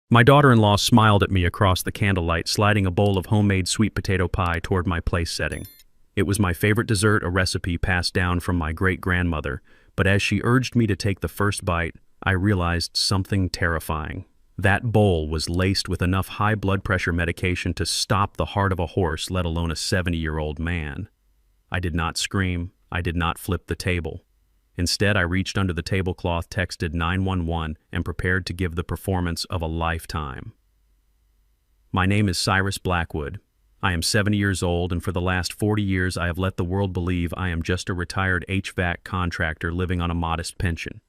My daughter-in-law smiled at me across the candlelight, sliding a bowl of homemade sweet potato pie toward my place setting. It was my favorite dessert, a recipe passed down from my great-grandmother, but as she urged me to take the first bite, I realized something terrifying. That bowl was laced with enough high blood pressure medication to stop the heart of a horse, let alone a 70-year-old man. I did not scream. I did not flip the table. Instead, I reached under the tablecloth, texted 911, and prepared to give the performance of a lifetime. My name is Cyrus Blackwood. I am 70 years old, and for the last 40 years I have let the world believe I am just a retired HVAC contractor living on a modest pension.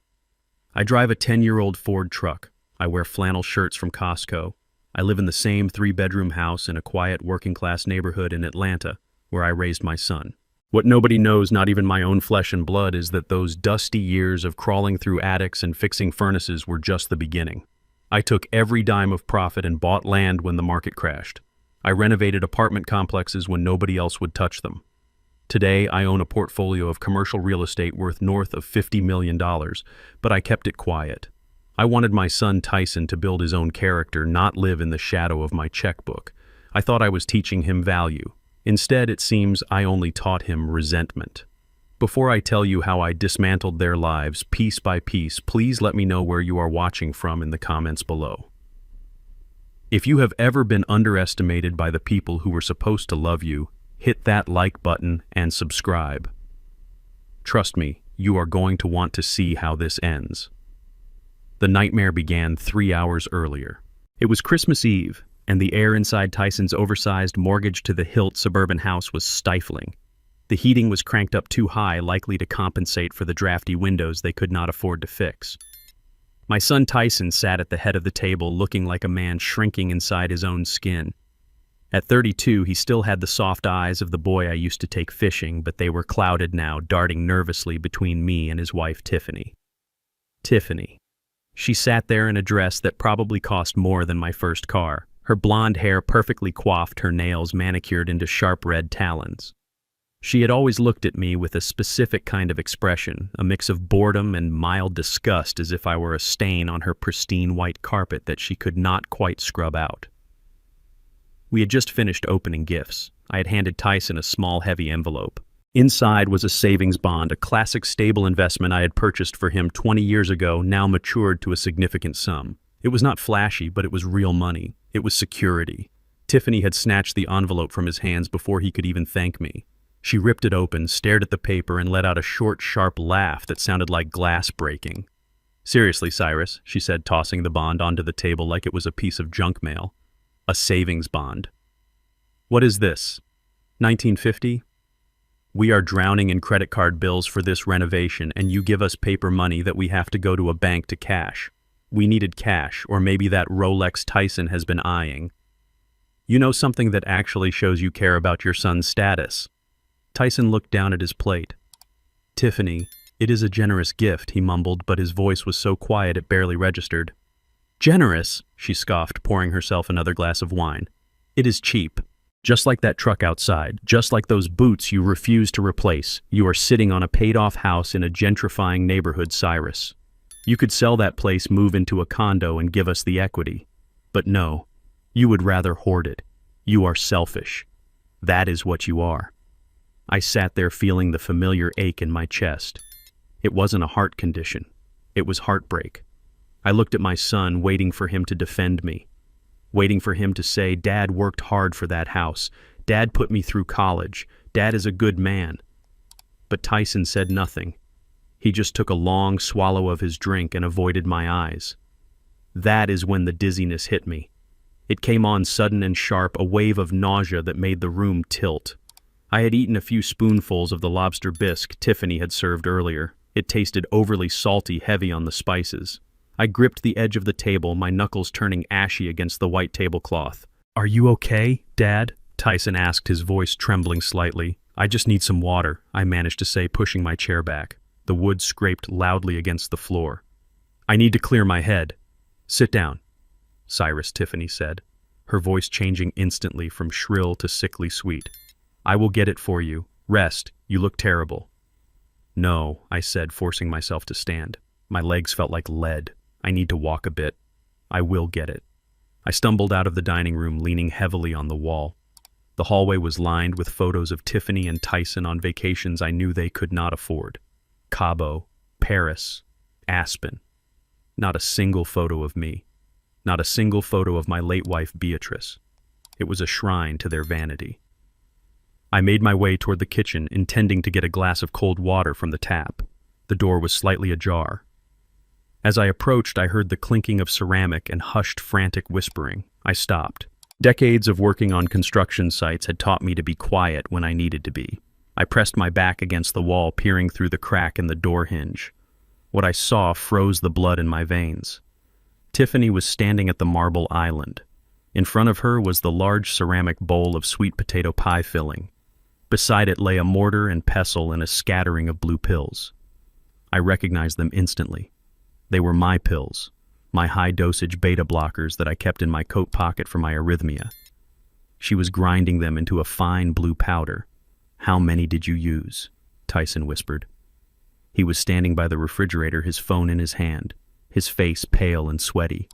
I drive a 10-year-old Ford truck. I wear flannel shirts from Costco. I live in the same 3-bedroom house in a quiet working-class neighborhood in Atlanta, where I raised my son. What nobody knows, not even my own flesh and blood, is that those dusty years of crawling through attics and fixing furnaces were just the beginning. I took every dime of profit and bought land when the market crashed. I renovated apartment complexes when nobody else would touch them. Today, I own a portfolio of commercial real estate worth north of $50 million, but I kept it quiet. I wanted my son Tyson to build his own character, not live in the shadow of my checkbook. I thought I was teaching him value. Instead, it seems I only taught him resentment. Before I tell you how I dismantled their lives piece by piece, please let me know where you are watching from in the comments below. If you have ever been underestimated by the people who were supposed to love you, hit that like button and subscribe. Trust me, you are going to want to see how this ends. The nightmare began 3 hours earlier. It was Christmas Eve, and the air inside Tyson's oversized mortgage-to-the-hilt suburban house was stifling. The heating was cranked up too high, likely to compensate for the drafty windows they could not afford to fix. My son Tyson sat at the head of the table, looking like a man shrinking inside his own skin. At 32, he still had the soft eyes of the boy I used to take fishing, but they were clouded now, darting nervously between me and his wife Tiffany. Tiffany. She sat there in a dress that probably cost more than my first car. Her blonde hair perfectly coiffed, her nails manicured into sharp red talons. She had always looked at me with a specific kind of expression, a mix of boredom and mild disgust, as if I were a stain on her pristine white carpet that she could not quite scrub out. We had just finished opening gifts. I had handed Tyson a small, heavy envelope. Inside was a savings bond, a classic stable investment I had purchased for him 20 years ago, now matured to a significant sum. It was not flashy, but it was real money. It was security. Tiffany had snatched the envelope from his hands before he could even thank me. She ripped it open, stared at the paper, and let out a short, sharp laugh that sounded like glass breaking. "Seriously, Cyrus," she said, tossing the bond onto the table like it was a piece of junk mail. "A savings bond. What is this? 1950? We are drowning in credit card bills for this renovation, and you give us paper money that we have to go to a bank to cash. We needed cash, or maybe that Rolex Tyson has been eyeing. You know, something that actually shows you care about your son's status." Tyson looked down at his plate. "Tiffany, it is a generous gift," he mumbled, but his voice was so quiet it barely registered. "Generous?" she scoffed, pouring herself another glass of wine. "It is cheap. Just like that truck outside, just like those boots you refuse to replace, you are sitting on a paid-off house in a gentrifying neighborhood, Cyrus. You could sell that place, move into a condo, and give us the equity. But no, you would rather hoard it. You are selfish. That is what you are." I sat there feeling the familiar ache in my chest. It wasn't a heart condition. It was heartbreak. I looked at my son, waiting for him to defend me. Waiting for him to say, "Dad worked hard for that house. Dad put me through college. Dad is a good man." But Tyson said nothing. He just took a long swallow of his drink and avoided my eyes. That is when the dizziness hit me. It came on sudden and sharp, a wave of nausea that made the room tilt. I had eaten a few spoonfuls of the lobster bisque Tiffany had served earlier. It tasted overly salty, heavy on the spices. I gripped the edge of the table, my knuckles turning ashy against the white tablecloth. "Are you okay, Dad?" Tyson asked, his voice trembling slightly. "I just need some water," I managed to say, pushing my chair back. The wood scraped loudly against the floor. "I need to clear my head." "Sit down, Cyrus," Tiffany said, her voice changing instantly from shrill to sickly sweet. "I will get it for you. Rest. You look terrible." "No," I said, forcing myself to stand. My legs felt like lead. "I need to walk a bit. I will get it." I stumbled out of the dining room, leaning heavily on the wall. The hallway was lined with photos of Tiffany and Tyson on vacations I knew they could not afford. Cabo, Paris, Aspen. Not a single photo of me. Not a single photo of my late wife, Beatrice. It was a shrine to their vanity. I made my way toward the kitchen, intending to get a glass of cold water from the tap. The door was slightly ajar. As I approached, I heard the clinking of ceramic and hushed, frantic whispering. I stopped. Decades of working on construction sites had taught me to be quiet when I needed to be. I pressed my back against the wall, peering through the crack in the door hinge. What I saw froze the blood in my veins. Tiffany was standing at the marble island. In front of her was the large ceramic bowl of sweet potato pie filling. Beside it lay a mortar and pestle and a scattering of blue pills. I recognized them instantly. They were my pills, my high-dosage beta blockers that I kept in my coat pocket for my arrhythmia. She was grinding them into a fine blue powder. "How many did you use?" Tyson whispered. He was standing by the refrigerator, his phone in his hand, his face pale and sweaty.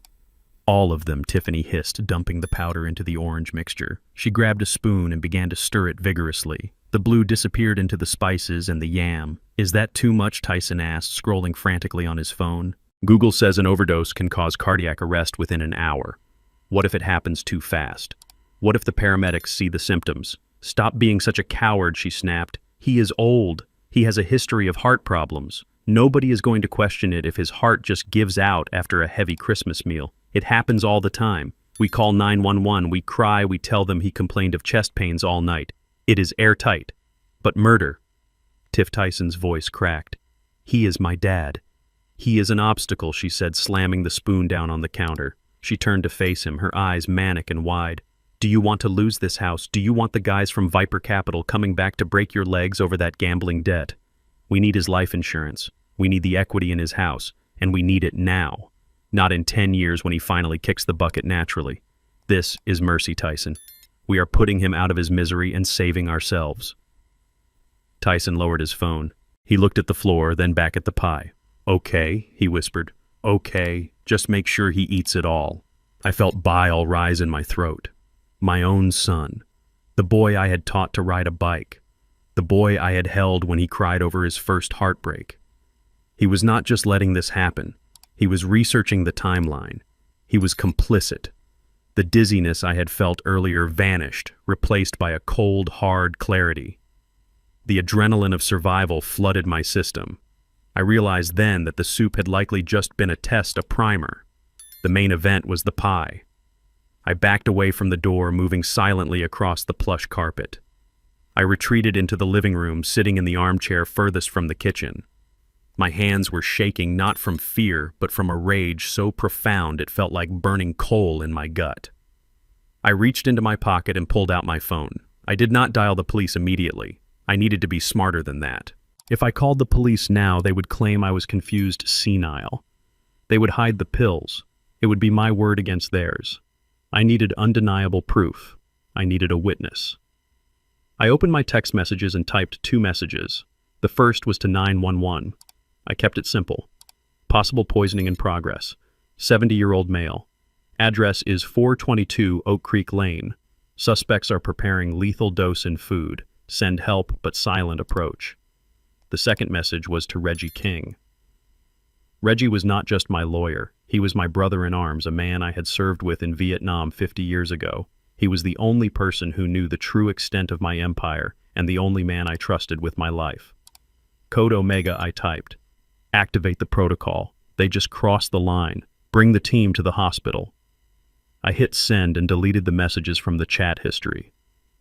"All of them," Tiffany hissed, dumping the powder into the orange mixture. She grabbed a spoon and began to stir it vigorously. The blue disappeared into the spices and the yam. "Is that too much?" Tyson asked, scrolling frantically on his phone. "Google says an overdose can cause cardiac arrest within an hour. What if it happens too fast? What if the paramedics see the symptoms?" "Stop being such a coward," she snapped. "He is old. He has a history of heart problems. Nobody is going to question it if his heart just gives out after a heavy Christmas meal. It happens all the time. We call 911, we cry, we tell them he complained of chest pains all night. It is airtight. But murder." Tiff Tyson's voice cracked. "He is my dad. He is an obstacle," she said, slamming the spoon down on the counter. She turned to face him, her eyes manic and wide. "Do you want to lose this house? Do you want the guys from Viper Capital coming back to break your legs over that gambling debt? We need his life insurance. We need the equity in his house, and we need it now. Not in 10 years when he finally kicks the bucket naturally. This is mercy, Tyson. We are putting him out of his misery and saving ourselves." Tyson lowered his phone. He looked at the floor, then back at the pie. "Okay," he whispered. "Okay, just make sure he eats it all." I felt bile rise in my throat. My own son. The boy I had taught to ride a bike. The boy I had held when he cried over his first heartbreak. He was not just letting this happen. He was researching the timeline. He was complicit. The dizziness I had felt earlier vanished, replaced by a cold, hard clarity. The adrenaline of survival flooded my system. I realized then that the soup had likely just been a test, a primer. The main event was the pie. I backed away from the door, moving silently across the plush carpet. I retreated into the living room, sitting in the armchair furthest from the kitchen. My hands were shaking not from fear, but from a rage so profound it felt like burning coal in my gut. I reached into my pocket and pulled out my phone. I did not dial the police immediately. I needed to be smarter than that. If I called the police now, they would claim I was confused senile. They would hide the pills. It would be my word against theirs. I needed undeniable proof. I needed a witness. I opened my text messages and typed 2 messages. The first was to 911. I kept it simple. Possible poisoning in progress. 70-year-old male. Address is 422 Oak Creek Lane. Suspects are preparing lethal dose in food. Send help, but silent approach. The second message was to Reggie King. Reggie was not just my lawyer. He was my brother-in-arms, a man I had served with in Vietnam 50 years ago. He was the only person who knew the true extent of my empire, and the only man I trusted with my life. Code Omega, I typed. Activate the protocol. They just crossed the line. Bring the team to the hospital. I hit send and deleted the messages from the chat history.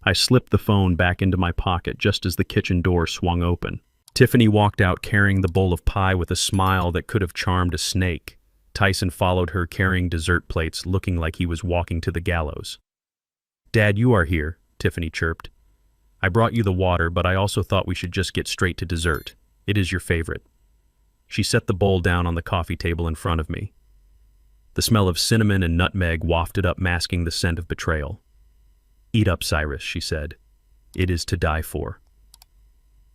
I slipped the phone back into my pocket just as the kitchen door swung open. Tiffany walked out carrying the bowl of pie with a smile that could have charmed a snake. Tyson followed her carrying dessert plates, looking like he was walking to the gallows. "Dad, you are here," Tiffany chirped. "I brought you the water, but I also thought we should just get straight to dessert. It is your favorite." She set the bowl down on the coffee table in front of me. The smell of cinnamon and nutmeg wafted up, masking the scent of betrayal. "Eat up, Cyrus," she said. "It is to die for."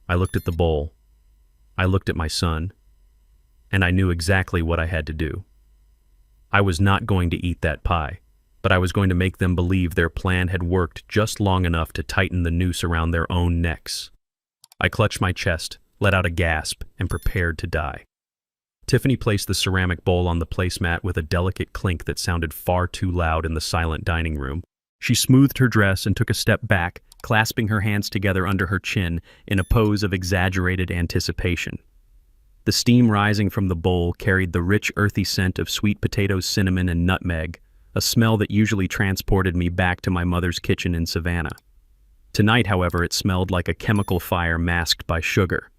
I looked at the bowl. I looked at my son. And I knew exactly what I had to do. I was not going to eat that pie, but but I was going to make them believe their plan had worked just long enough to tighten the noose around their own necks. I clutched my chest, let out a gasp, and prepared to die. Tiffany placed the ceramic bowl on the placemat with a delicate clink that sounded far too loud in the silent dining room. She smoothed her dress and took a step back, clasping her hands together under her chin in a pose of exaggerated anticipation. The steam rising from the bowl carried the rich, earthy scent of sweet potatoes, cinnamon, and nutmeg, a smell that usually transported me back to my mother's kitchen in Savannah. Tonight, however, it smelled like a chemical fire masked by sugar.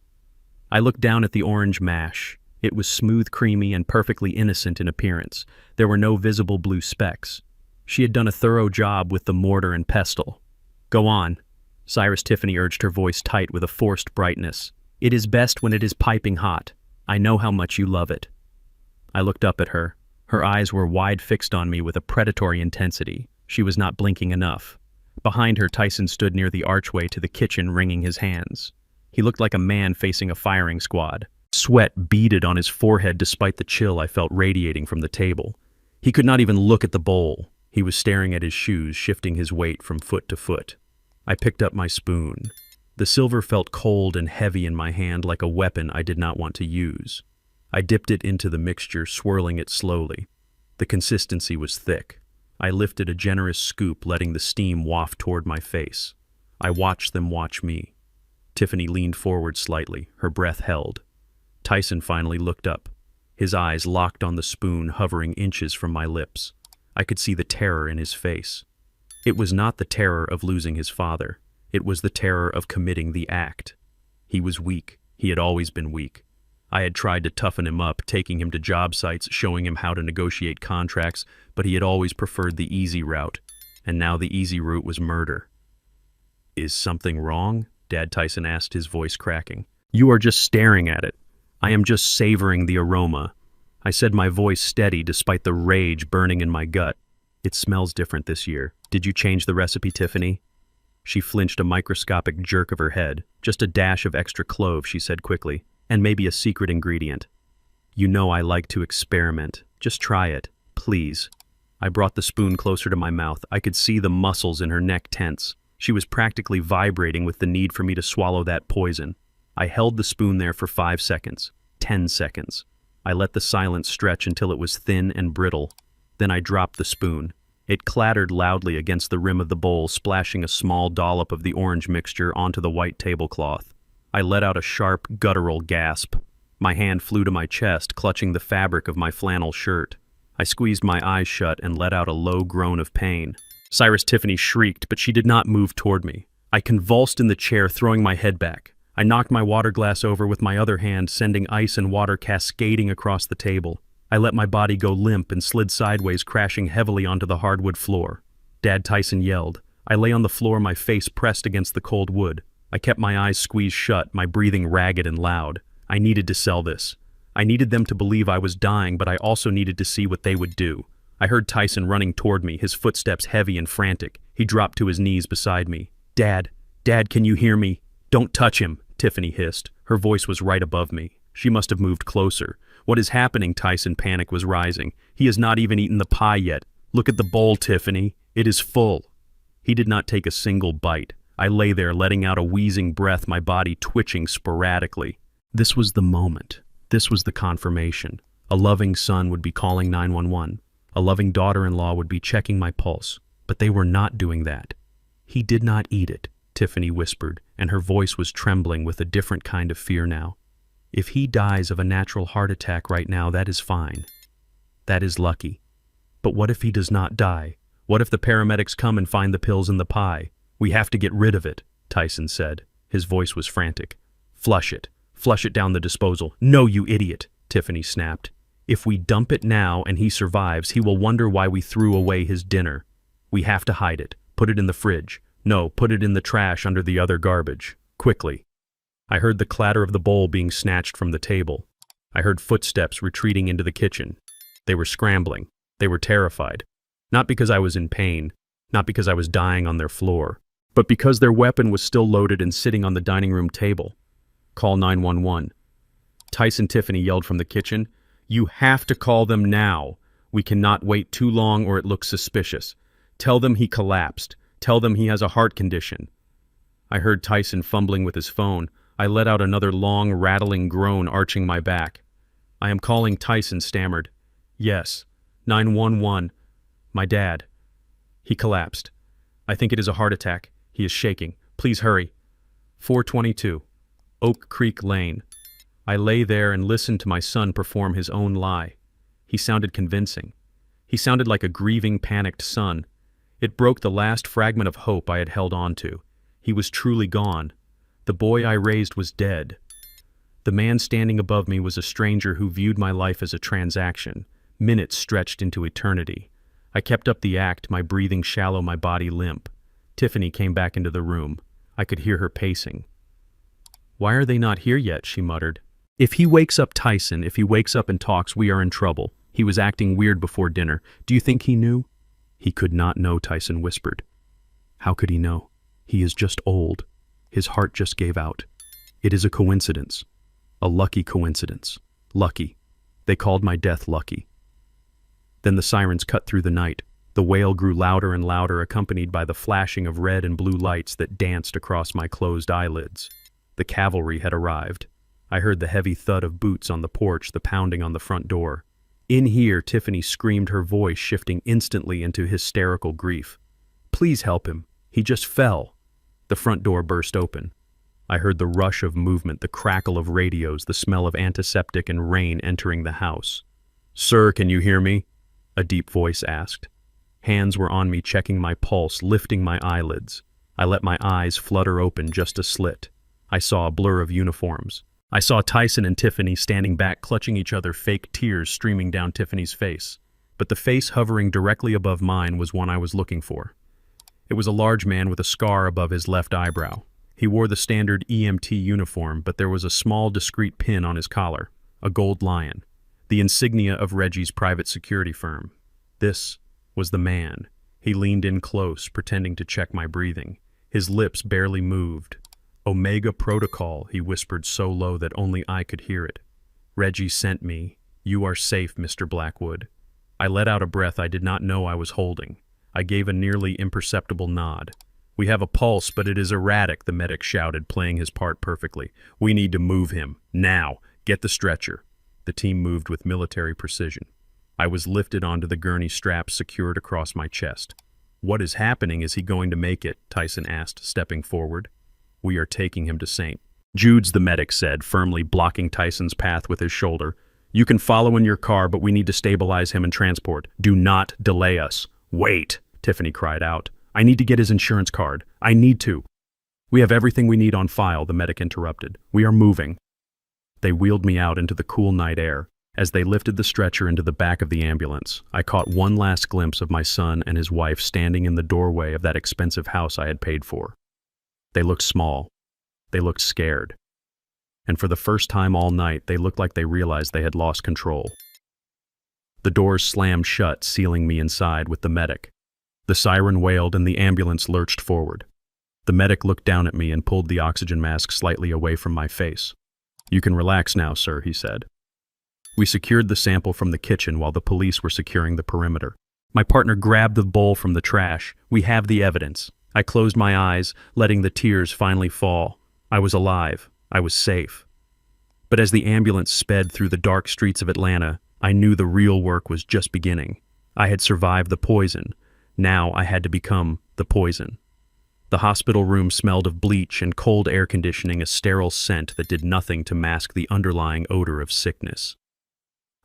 I looked down at the orange mash. It was smooth, creamy, and perfectly innocent in appearance. There were no visible blue specks. She had done a thorough job with the mortar and pestle. "Go on," Cyrus Tiffany urged, her voice tight with a forced brightness. "It is best when it is piping hot. I know how much you love it." I looked up at her. Her eyes were wide, fixed on me with a predatory intensity. She was not blinking enough. Behind her, Tyson stood near the archway to the kitchen, wringing his hands. He looked like a man facing a firing squad. Sweat beaded on his forehead despite the chill I felt radiating from the table. He could not even look at the bowl. He was staring at his shoes, shifting his weight from foot to foot. I picked up my spoon. The silver felt cold and heavy in my hand, like a weapon I did not want to use. I dipped it into the mixture, swirling it slowly. The consistency was thick. I lifted a generous scoop, letting the steam waft toward my face. I watched them watch me. Tiffany leaned forward slightly, her breath held. Tyson finally looked up. His eyes locked on the spoon, hovering inches from my lips. I could see the terror in his face. It was not the terror of losing his father. It was the terror of committing the act. He was weak. He had always been weak. I had tried to toughen him up, taking him to job sites, showing him how to negotiate contracts, but he had always preferred the easy route. And now the easy route was murder. "Is something wrong?" Dad Tyson asked, his voice cracking. "You are just staring at it. I am just savoring the aroma." I said, my voice steady despite the rage burning in my gut. "It smells different this year. Did you change the recipe, Tiffany?" She flinched, a microscopic jerk of her head. "Just a dash of extra clove," she said quickly, "and maybe a secret ingredient. You know I like to experiment. Just try it, please." I brought the spoon closer to my mouth. I could see the muscles in her neck tense. She was practically vibrating with the need for me to swallow that poison. I held the spoon there for 5 seconds, 10 seconds. I let the silence stretch until it was thin and brittle. Then I dropped the spoon. It clattered loudly against the rim of the bowl, splashing a small dollop of the orange mixture onto the white tablecloth. I let out a sharp, guttural gasp. My hand flew to my chest, clutching the fabric of my flannel shirt. I squeezed my eyes shut and let out a low groan of pain. Cyrus Tiffany shrieked, but she did not move toward me. I convulsed in the chair, throwing my head back. I knocked my water glass over with my other hand, sending ice and water cascading across the table. I let my body go limp and slid sideways, crashing heavily onto the hardwood floor. Dad Tyson yelled. I lay on the floor, my face pressed against the cold wood. I kept my eyes squeezed shut, my breathing ragged and loud. I needed to sell this. I needed them to believe I was dying, but I also needed to see what they would do. I heard Tyson running toward me, his footsteps heavy and frantic. He dropped to his knees beside me. Dad, can you hear me? Don't touch him," Tiffany hissed. Her voice was right above me. She must have moved closer. "What is happening?" Tyson, panic was rising. "He has not even eaten the pie yet. Look at the bowl, Tiffany. It is full." He did not take a single bite. I lay there, letting out a wheezing breath, my body twitching sporadically. This was the moment. This was the confirmation. A loving son would be calling 911. A loving daughter-in-law would be checking my pulse. But they were not doing that. "He did not eat it," Tiffany whispered, and her voice was trembling with a different kind of fear now. "If he dies of a natural heart attack right now, that is fine. That is lucky. But what if he does not die? What if the paramedics come and find the pills in the pie? We have to get rid of it," Tyson said. His voice was frantic. "Flush it. Flush it down the disposal." "No, you idiot," Tiffany snapped. "If we dump it now and he survives, he will wonder why we threw away his dinner. We have to hide it. Put it in the fridge. No, put it in the trash under the other garbage. Quickly." I heard the clatter of the bowl being snatched from the table. I heard footsteps retreating into the kitchen. They were scrambling. They were terrified. Not because I was in pain, not because I was dying on their floor, but because their weapon was still loaded and sitting on the dining room table. "Call 911. Tyson, Tiffany yelled from the kitchen. "You have to call them now. We cannot wait too long or it looks suspicious. Tell them he collapsed. Tell them he has a heart condition." I heard Tyson fumbling with his phone. I let out another long, rattling groan, arching my back. "I am calling," Tyson stammered. "Yes. 911. My dad. He collapsed. I think it is a heart attack. He is shaking. Please hurry." 422. Oak Creek Lane. I lay there and listened to my son perform his own lie. He sounded convincing. He sounded like a grieving, panicked son. It broke the last fragment of hope I had held on to. He was truly gone. The boy I raised was dead. The man standing above me was a stranger who viewed my life as a transaction. Minutes stretched into eternity. I kept up the act, my breathing shallow, my body limp. Tiffany came back into the room. I could hear her pacing. "Why are they not here yet?" she muttered. "If he wakes up Tyson, if he wakes up and talks, we are in trouble. He was acting weird before dinner. Do you think he knew?" "He could not know," Tyson whispered. "How could he know? He is just old. His heart just gave out. It is a coincidence. A lucky coincidence. Lucky. They called my death lucky." Then the sirens cut through the night. The wail grew louder and louder, accompanied by the flashing of red and blue lights that danced across my closed eyelids. The cavalry had arrived. I heard the heavy thud of boots on the porch, the pounding on the front door. In here, Tiffany screamed, her voice shifting instantly into hysterical grief. "Please help him. He just fell." The front door burst open. I heard the rush of movement, the crackle of radios, the smell of antiseptic and rain entering the house. "Sir, can you hear me?" a deep voice asked. Hands were on me, checking my pulse, lifting my eyelids. I let my eyes flutter open just a slit. I saw a blur of uniforms. I saw Tyson and Tiffany standing back, clutching each other, fake tears streaming down Tiffany's face. But the face hovering directly above mine was one I was looking for. It was a large man with a scar above his left eyebrow. He wore the standard EMT uniform, but there was a small, discreet pin on his collar, a gold lion, the insignia of Reggie's private security firm. This was the man. He leaned in close, pretending to check my breathing. His lips barely moved. "Omega Protocol," he whispered so low that only I could hear it. "Reggie sent me. You are safe, Mr. Blackwood." I let out a breath I did not know I was holding. I gave a nearly imperceptible nod. "We have a pulse, but it is erratic," the medic shouted, playing his part perfectly. "We need to move him. Now. Get the stretcher." The team moved with military precision. I was lifted onto the gurney straps secured across my chest. "What is happening? Is he going to make it?" Tyson asked, stepping forward. "We are taking him to St. Jude's," the medic said, firmly blocking Tyson's path with his shoulder. "You can follow in your car, but we need to stabilize him and transport. Do not delay us." "Wait," Tiffany cried out. "I need to get his insurance card. I need to." "We have everything we need on file," the medic interrupted. "We are moving." They wheeled me out into the cool night air. As they lifted the stretcher into the back of the ambulance, I caught one last glimpse of my son and his wife standing in the doorway of that expensive house I had paid for. They looked small. They looked scared. And for the first time all night, they looked like they realized they had lost control. The doors slammed shut, sealing me inside with the medic. The siren wailed and the ambulance lurched forward. The medic looked down at me and pulled the oxygen mask slightly away from my face. "You can relax now, sir," he said. We secured the sample from the kitchen while the police were securing the perimeter. My partner grabbed the bowl from the trash. "We have the evidence." I closed my eyes, letting the tears finally fall. I was alive. I was safe. But as the ambulance sped through the dark streets of Atlanta, I knew the real work was just beginning. I had survived the poison. Now I had to become the poison. The hospital room smelled of bleach and cold air conditioning, a sterile scent that did nothing to mask the underlying odor of sickness.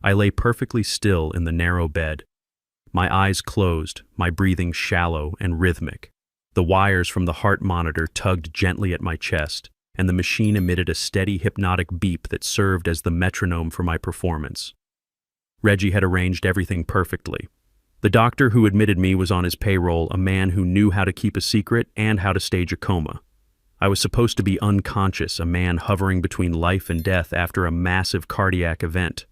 I lay perfectly still in the narrow bed. My eyes closed, my breathing shallow and rhythmic. The wires from the heart monitor tugged gently at my chest, and the machine emitted a steady hypnotic beep that served as the metronome for my performance. Reggie had arranged everything perfectly. The doctor who admitted me was on his payroll, a man who knew how to keep a secret and how to stage a coma. I was supposed to be unconscious, a man hovering between life and death after a massive cardiac event.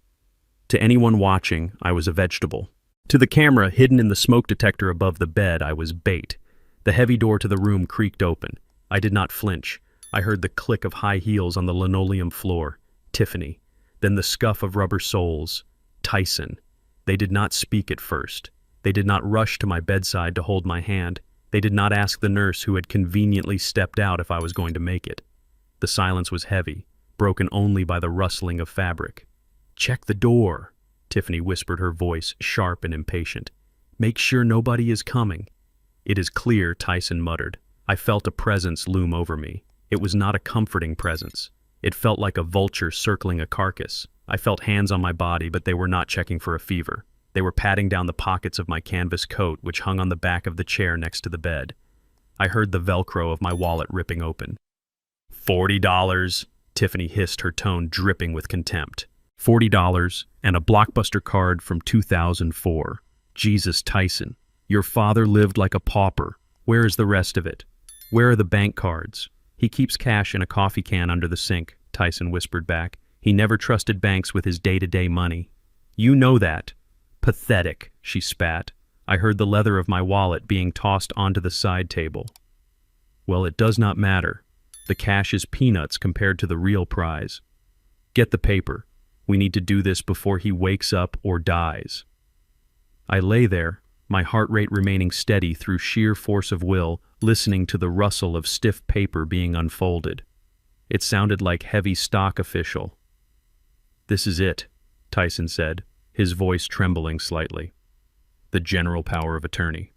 To anyone watching, I was a vegetable. To the camera hidden in the smoke detector above the bed, I was bait. The heavy door to the room creaked open. I did not flinch. I heard the click of high heels on the linoleum floor. Tiffany. Then the scuff of rubber soles. Tyson. They did not speak at first. They did not rush to my bedside to hold my hand. They did not ask the nurse who had conveniently stepped out if I was going to make it. The silence was heavy, broken only by the rustling of fabric. "Check the door," Tiffany whispered, her voice sharp and impatient. "Make sure nobody is coming." "It is clear," Tyson muttered. I felt a presence loom over me. It was not a comforting presence. It felt like a vulture circling a carcass. I felt hands on my body, but they were not checking for a fever. They were patting down the pockets of my canvas coat, which hung on the back of the chair next to the bed. I heard the Velcro of my wallet ripping open. $40, Tiffany hissed, her tone dripping with contempt. $40 and a Blockbuster card from 2004. Jesus, Tyson, your father lived like a pauper. Where is the rest of it? Where are the bank cards? He keeps cash in a coffee can under the sink, Tyson whispered back. He never trusted banks with his day-to-day money. You know that. Pathetic, she spat. I heard the leather of my wallet being tossed onto the side table. Well, it does not matter. The cash is peanuts compared to the real prize. Get the paper. We need to do this before he wakes up or dies. I lay there, my heart rate remaining steady through sheer force of will, listening to the rustle of stiff paper being unfolded. It sounded like heavy stock official. This is it, Tyson said, his voice trembling slightly. The general power of attorney.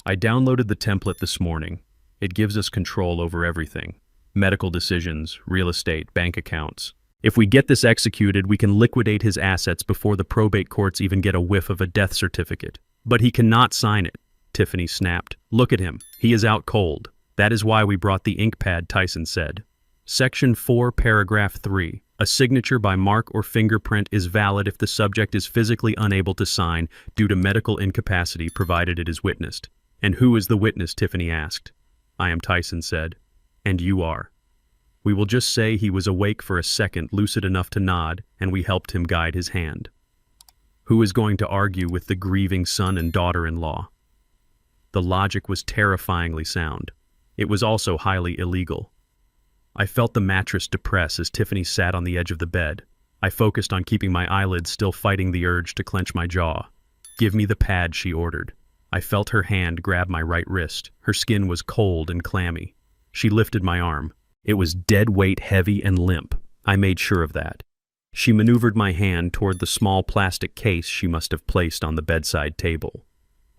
I downloaded the template this morning. It gives us control over everything. Medical decisions, real estate, bank accounts. If we get this executed, we can liquidate his assets before the probate courts even get a whiff of a death certificate. But he cannot sign it, Tiffany snapped. Look at him. He is out cold. That is why we brought the ink pad, Tyson said. Section 4, paragraph 3. A signature by mark or fingerprint is valid if the subject is physically unable to sign due to medical incapacity provided it is witnessed. And who is the witness, Tiffany asked. I am, Tyson said. And you are. We will just say he was awake for a second, lucid enough to nod, and we helped him guide his hand. Who is going to argue with the grieving son and daughter-in-law? The logic was terrifyingly sound. It was also highly illegal. I felt the mattress depress as Tiffany sat on the edge of the bed. I focused on keeping my eyelids still fighting the urge to clench my jaw. Give me the pad, she ordered. I felt her hand grab my right wrist. Her skin was cold and clammy. She lifted my arm. It was dead weight, heavy and limp. I made sure of that. She maneuvered my hand toward the small plastic case she must have placed on the bedside table.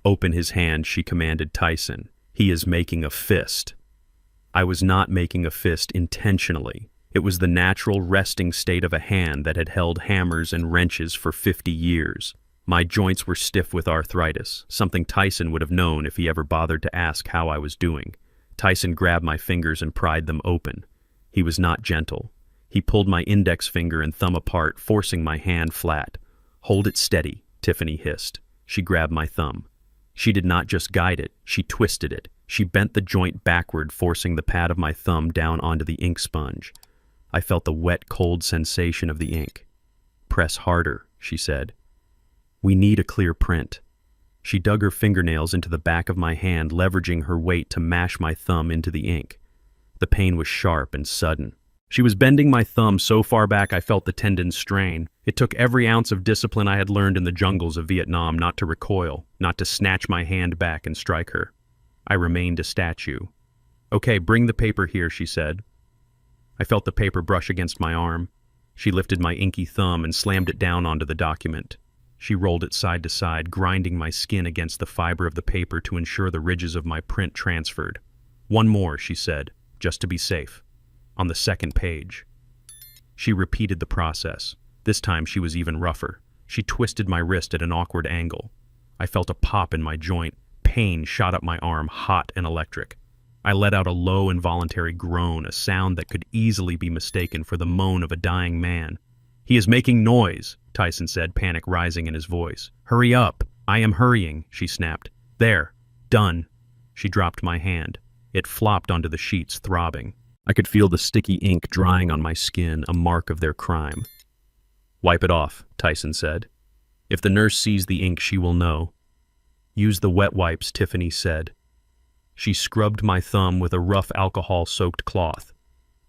Open his hand, she commanded Tyson. He is making a fist. I was not making a fist intentionally. It was the natural resting state of a hand that had held hammers and wrenches for 50 years. My joints were stiff with arthritis, something Tyson would have known if he ever bothered to ask how I was doing. Tyson grabbed my fingers and pried them open. He was not gentle. He pulled my index finger and thumb apart, forcing my hand flat. Hold it steady, Tiffany hissed. She grabbed my thumb. She did not just guide it, she twisted it. She bent the joint backward, forcing the pad of my thumb down onto the ink sponge. I felt the wet, cold sensation of the ink. Press harder, she said. We need a clear print. She dug her fingernails into the back of my hand, leveraging her weight to mash my thumb into the ink. The pain was sharp and sudden. She was bending my thumb so far back I felt the tendons strain. It took every ounce of discipline I had learned in the jungles of Vietnam not to recoil, not to snatch my hand back and strike her. I remained a statue. Okay, bring the paper here, she said. I felt the paper brush against my arm. She lifted my inky thumb and slammed it down onto the document. She rolled it side to side, grinding my skin against the fiber of the paper to ensure the ridges of my print transferred. One more, she said, just to be safe. On the second page. She repeated the process. This time she was even rougher. She twisted my wrist at an awkward angle. I felt a pop in my joint. Pain shot up my arm, hot and electric. I let out a low, involuntary groan, a sound that could easily be mistaken for the moan of a dying man. He is making noise, Tyson said, panic rising in his voice. Hurry up. I am hurrying, she snapped. There. Done. She dropped my hand. It flopped onto the sheets, throbbing. I could feel the sticky ink drying on my skin, a mark of their crime. Wipe it off, Tyson said. If the nurse sees the ink, she will know. Use the wet wipes, Tiffany said. She scrubbed my thumb with a rough alcohol-soaked cloth.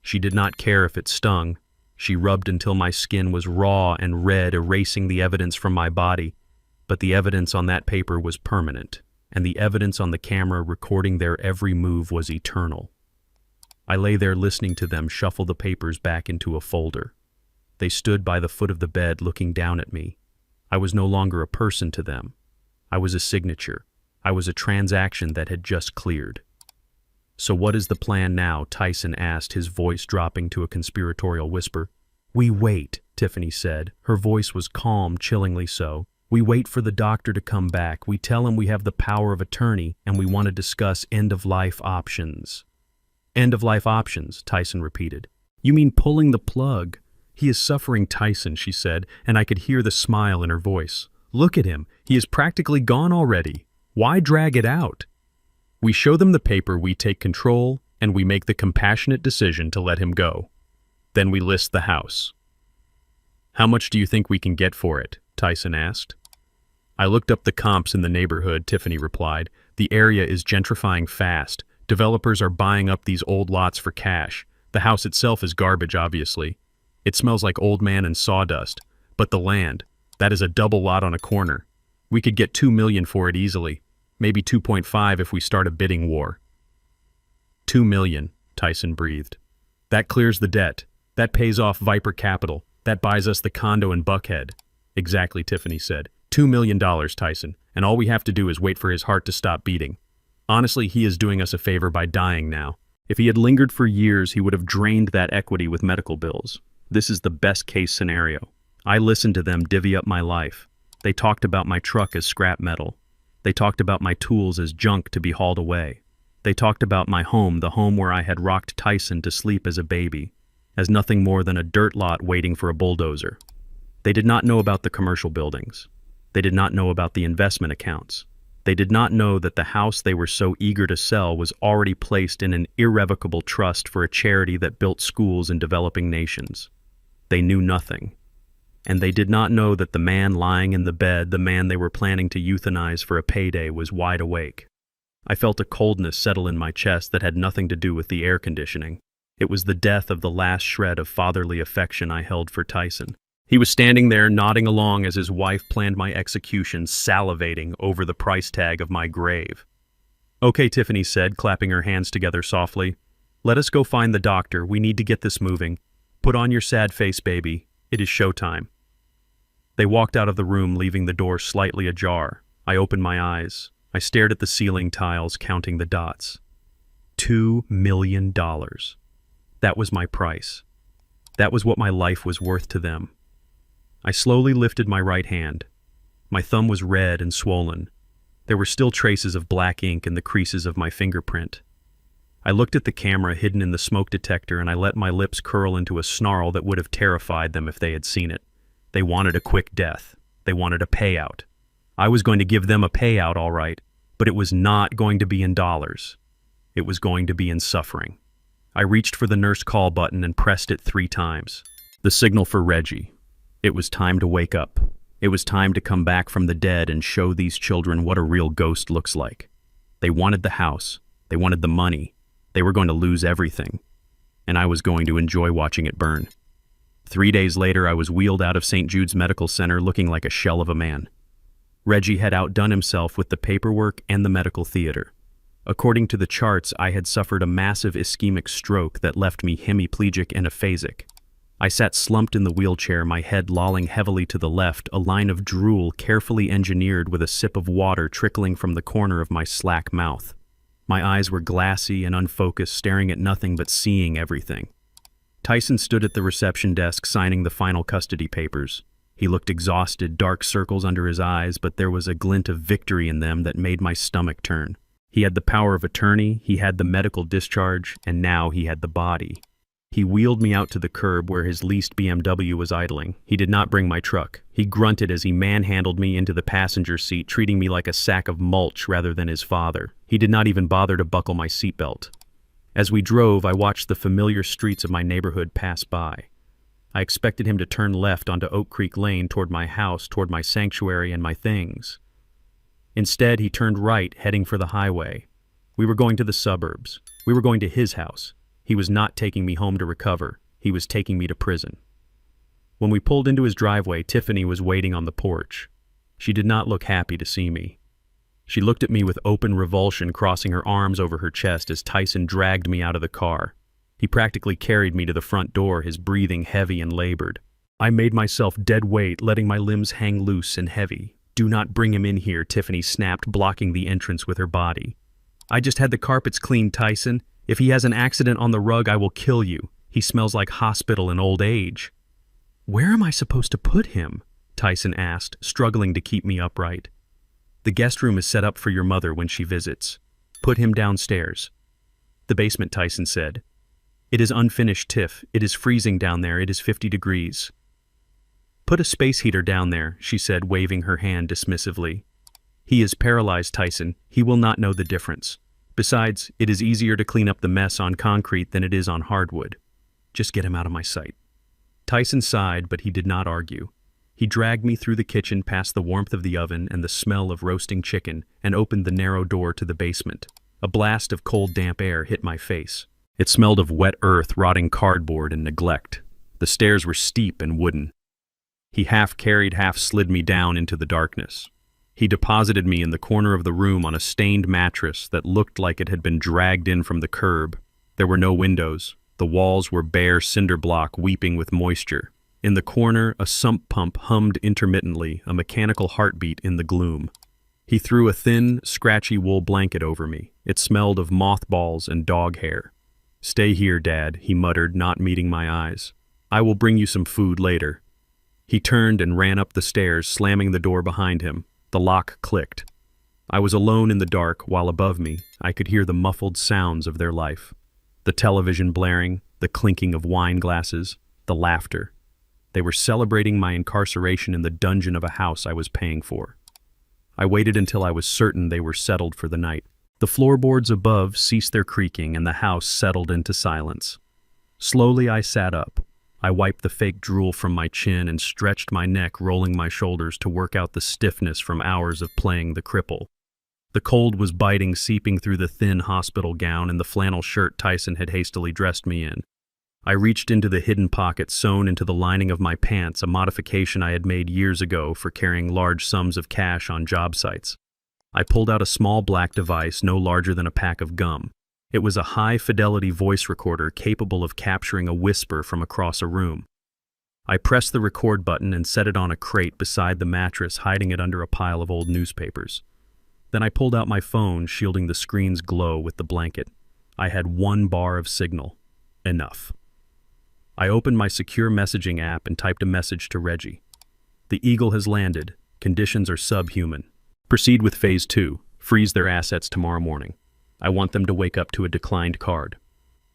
She did not care if it stung. She rubbed until my skin was raw and red, erasing the evidence from my body. but the evidence on that paper was permanent, and the evidence on the camera recording their every move was eternal. I lay there listening to them shuffle the papers back into a folder. They stood by the foot of the bed looking down at me. I was no longer a person to them. I was a signature. I was a transaction that had just cleared. "So what is the plan now?" Tyson asked, his voice dropping to a conspiratorial whisper. "We wait," Tiffany said. Her voice was calm, chillingly so. "We wait for the doctor to come back. We tell him we have the power of attorney, and we want to discuss end-of-life options." "End-of-life options," Tyson repeated. "You mean pulling the plug?" "He is suffering, Tyson," she said, and I could hear the smile in her voice. "Look at him. He is practically gone already. Why drag it out?" We show them the paper, we take control, and we make the compassionate decision to let him go. Then we list the house. "How much do you think we can get for it?" Tyson asked. "I looked up the comps in the neighborhood," Tiffany replied. "The area is gentrifying fast. Developers are buying up these old lots for cash. The house itself is garbage, obviously. It smells like old man and sawdust. But the land, that is a double lot on a corner. We could get $2 million for it easily. Maybe 2.5 if we start a bidding war." $2 million, Tyson breathed. "That clears the debt. That pays off Viper Capital. That buys us the condo in Buckhead." "Exactly," Tiffany said. $2 million, Tyson, and all we have to do is wait for his heart to stop beating. Honestly, he is doing us a favor by dying now. If he had lingered for years, he would have drained that equity with medical bills. This is the best case scenario. I listened to them divvy up my life. They talked about my truck as scrap metal. They talked about my tools as junk to be hauled away. They talked about my home, the home where I had rocked Tyson to sleep as a baby, as nothing more than a dirt lot waiting for a bulldozer. They did not know about the commercial buildings. They did not know about the investment accounts. They did not know that the house they were so eager to sell was already placed in an irrevocable trust for a charity that built schools in developing nations. They knew nothing. And they did not know that the man lying in the bed, the man they were planning to euthanize for a payday, was wide awake. I felt a coldness settle in my chest that had nothing to do with the air conditioning. It was the death of the last shred of fatherly affection I held for Tyson. He was standing there nodding along as his wife planned my execution, salivating over the price tag of my grave. "Okay," Tiffany said, clapping her hands together softly. "Let us go find the doctor. We need to get this moving. Put on your sad face, baby. It is showtime." They walked out of the room, leaving the door slightly ajar. I opened my eyes. I stared at the ceiling tiles, counting the dots. $2 million. That was my price. That was what my life was worth to them. I slowly lifted my right hand. My thumb was red and swollen. There were still traces of black ink in the creases of my fingerprint. I looked at the camera hidden in the smoke detector, and I let my lips curl into a snarl that would have terrified them if they had seen it. They wanted a quick death. They wanted a payout. I was going to give them a payout, all right, but it was not going to be in dollars. It was going to be in suffering. I reached for the nurse call button and pressed it 3 times. The signal for Reggie. It was time to wake up. It was time to come back from the dead and show these children what a real ghost looks like. They wanted the house. They wanted the money. They were going to lose everything. And I was going to enjoy watching it burn. 3 days later, I was wheeled out of St. Jude's Medical Center looking like a shell of a man. Reggie had outdone himself with the paperwork and the medical theater. According to the charts, I had suffered a massive ischemic stroke that left me hemiplegic and aphasic. I sat slumped in the wheelchair, my head lolling heavily to the left, a line of drool carefully engineered with a sip of water trickling from the corner of my slack mouth. My eyes were glassy and unfocused, staring at nothing but seeing everything. Tyson stood at the reception desk signing the final custody papers. He looked exhausted, dark circles under his eyes, but there was a glint of victory in them that made my stomach turn. He had the power of attorney, he had the medical discharge, and now he had the body. He wheeled me out to the curb where his leased BMW was idling. He did not bring my truck. He grunted as he manhandled me into the passenger seat, treating me like a sack of mulch rather than his father. He did not even bother to buckle my seatbelt. As we drove, I watched the familiar streets of my neighborhood pass by. I expected him to turn left onto Oak Creek Lane toward my house, toward my sanctuary and my things. Instead, he turned right, heading for the highway. We were going to the suburbs. We were going to his house. He was not taking me home to recover. He was taking me to prison. When we pulled into his driveway, Tiffany was waiting on the porch. She did not look happy to see me. She looked at me with open revulsion, crossing her arms over her chest as Tyson dragged me out of the car. He practically carried me to the front door, his breathing heavy and labored. I made myself dead weight, letting my limbs hang loose and heavy. "Do not bring him in here," Tiffany snapped, blocking the entrance with her body. "I just had the carpets cleaned, Tyson. If he has an accident on the rug, I will kill you. He smells like hospital and old age." "Where am I supposed to put him?" Tyson asked, struggling to keep me upright. "The guest room is set up for your mother when she visits. Put him downstairs." "The basement," Tyson said. "It is unfinished, Tiff. It is freezing down there. It is 50 degrees. "Put a space heater down there," she said, waving her hand dismissively. "He is paralyzed, Tyson. He will not know the difference. Besides, it is easier to clean up the mess on concrete than it is on hardwood. Just get him out of my sight." Tyson sighed, but he did not argue. He dragged me through the kitchen past the warmth of the oven and the smell of roasting chicken and opened the narrow door to the basement. A blast of cold, damp air hit my face. It smelled of wet earth, rotting cardboard, and neglect. The stairs were steep and wooden. He half carried, half slid me down into the darkness. He deposited me in the corner of the room on a stained mattress that looked like it had been dragged in from the curb. There were no windows. The walls were bare cinder block, weeping with moisture. In the corner, a sump pump hummed intermittently, a mechanical heartbeat in the gloom. He threw a thin, scratchy wool blanket over me. It smelled of mothballs and dog hair. "Stay here, Dad," he muttered, not meeting my eyes. "I will bring you some food later." He turned and ran up the stairs, slamming the door behind him. The lock clicked. I was alone in the dark, while above me, I could hear the muffled sounds of their life. The television blaring, the clinking of wine glasses, the laughter. They were celebrating my incarceration in the dungeon of a house I was paying for. I waited until I was certain they were settled for the night. The floorboards above ceased their creaking and the house settled into silence. Slowly I sat up. I wiped the fake drool from my chin and stretched my neck, rolling my shoulders to work out the stiffness from hours of playing the cripple. The cold was biting, seeping through the thin hospital gown and the flannel shirt Tyson had hastily dressed me in. I reached into the hidden pocket sewn into the lining of my pants, a modification I had made years ago for carrying large sums of cash on job sites. I pulled out a small black device no larger than a pack of gum. It was a high-fidelity voice recorder capable of capturing a whisper from across a room. I pressed the record button and set it on a crate beside the mattress, hiding it under a pile of old newspapers. Then I pulled out my phone, shielding the screen's glow with the blanket. I had 1 bar of signal. Enough. I opened my secure messaging app and typed a message to Reggie. "The Eagle has landed. Conditions are subhuman. Proceed with Phase 2. Freeze their assets tomorrow morning. I want them to wake up to a declined card."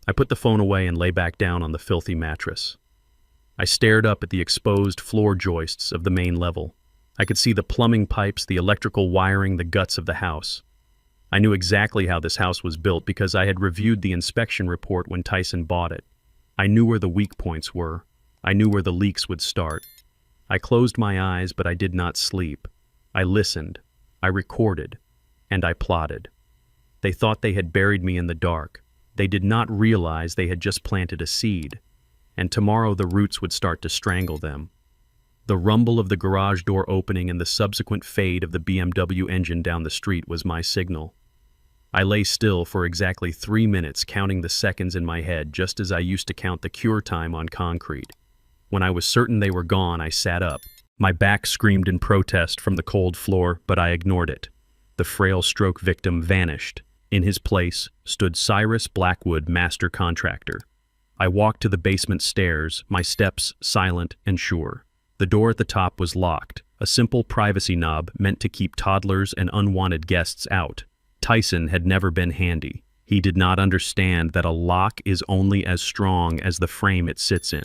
I put the phone away and lay back down on the filthy mattress. I stared up at the exposed floor joists of the main level. I could see the plumbing pipes, the electrical wiring, the guts of the house. I knew exactly how this house was built because I had reviewed the inspection report when Tyson bought it. I knew where the weak points were. I knew where the leaks would start. I closed my eyes, but I did not sleep. I listened. I recorded. And I plotted. They thought they had buried me in the dark. They did not realize they had just planted a seed. And tomorrow the roots would start to strangle them. The rumble of the garage door opening and the subsequent fade of the BMW engine down the street was my signal. I lay still for exactly 3 minutes, counting the seconds in my head, just as I used to count the cure time on concrete. When I was certain they were gone, I sat up. My back screamed in protest from the cold floor, but I ignored it. The frail stroke victim vanished. In his place stood Cyrus Blackwood, master contractor. I walked to the basement stairs, my steps silent and sure. The door at the top was locked, a simple privacy knob meant to keep toddlers and unwanted guests out. Tyson had never been handy. He did not understand that a lock is only as strong as the frame it sits in.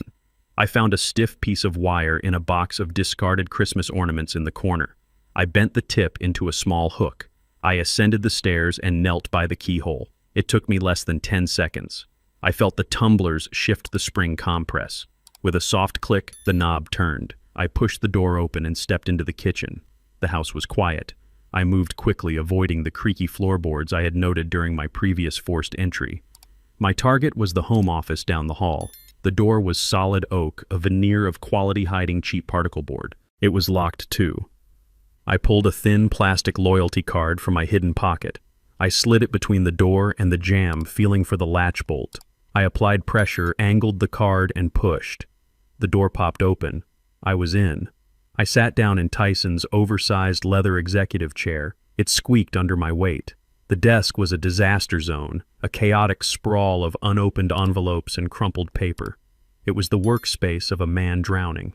I found a stiff piece of wire in a box of discarded Christmas ornaments in the corner. I bent the tip into a small hook. I ascended the stairs and knelt by the keyhole. It took me less than 10 seconds. I felt the tumblers shift the spring compress. With a soft click, the knob turned. I pushed the door open and stepped into the kitchen. The house was quiet. I moved quickly, avoiding the creaky floorboards I had noted during my previous forced entry. My target was the home office down the hall. The door was solid oak, a veneer of quality hiding cheap particle board. It was locked too. I pulled a thin plastic loyalty card from my hidden pocket. I slid it between the door and the jamb, feeling for the latch bolt. I applied pressure, angled the card, and pushed. The door popped open. I was in. I sat down in Tyson's oversized leather executive chair. It squeaked under my weight. The desk was a disaster zone, a chaotic sprawl of unopened envelopes and crumpled paper. It was the workspace of a man drowning.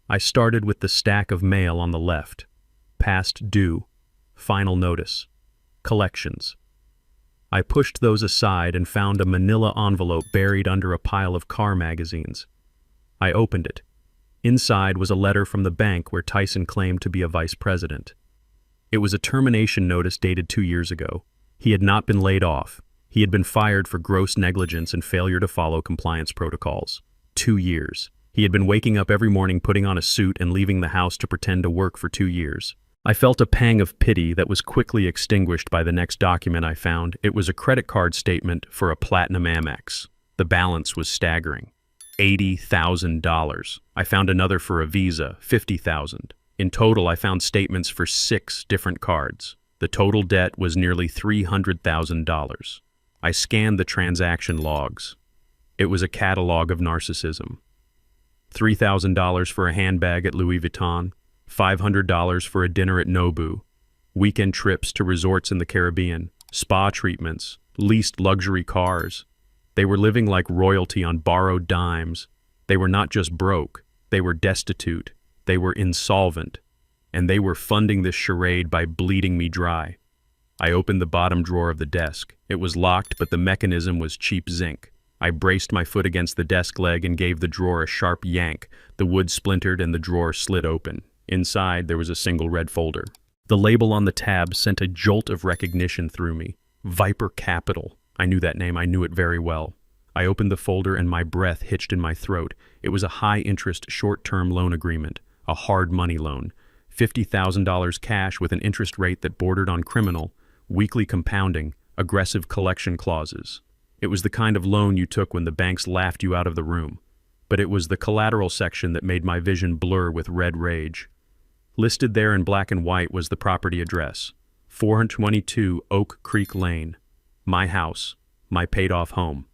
I started with the stack of mail on the left. Past due. Final notice. Collections. I pushed those aside and found a manila envelope buried under a pile of car magazines. I opened it. Inside was a letter from the bank where Tyson claimed to be a vice president. It was a termination notice dated 2 years ago. He had not been laid off. He had been fired for gross negligence and failure to follow compliance protocols. 2 years. He had been waking up every morning, putting on a suit, and leaving the house to pretend to work for 2 years. I felt a pang of pity that was quickly extinguished by the next document I found. It was a credit card statement for a Platinum Amex. The balance was staggering. $80,000. I found another for a Visa, $50,000. In total, I found statements for 6 different cards. The total debt was nearly $300,000. I scanned the transaction logs. It was a catalog of narcissism. $3,000 for a handbag at Louis Vuitton, $500 for a dinner at Nobu, weekend trips to resorts in the Caribbean, spa treatments, leased luxury cars. They were living like royalty on borrowed dimes. They were not just broke, they were destitute, they were insolvent, and they were funding this charade by bleeding me dry. I opened the bottom drawer of the desk. It was locked, but the mechanism was cheap zinc. I braced my foot against the desk leg and gave the drawer a sharp yank. The wood splintered and the drawer slid open. Inside, there was a single red folder. The label on the tab sent a jolt of recognition through me. Viper Capital. I knew that name. I knew it very well. I opened the folder and my breath hitched in my throat. It was a high-interest, short-term loan agreement, a hard money loan. $50,000 cash with an interest rate that bordered on criminal, weekly compounding, aggressive collection clauses. It was the kind of loan you took when the banks laughed you out of the room. But it was the collateral section that made my vision blur with red rage. Listed there in black and white was the property address, 422 Oak Creek Lane, my house, my paid-off home.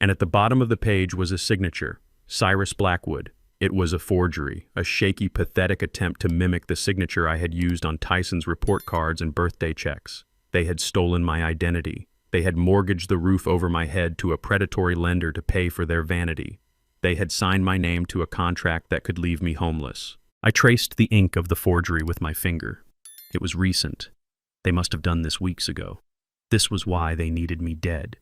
And at the bottom of the page was a signature, Cyrus Blackwood. It was a forgery, a shaky, pathetic attempt to mimic the signature I had used on Tyson's report cards and birthday checks. They had stolen my identity. They had mortgaged the roof over my head to a predatory lender to pay for their vanity. They had signed my name to a contract that could leave me homeless. I traced the ink of the forgery with my finger. It was recent. They must have done this weeks ago. This was why they needed me dead.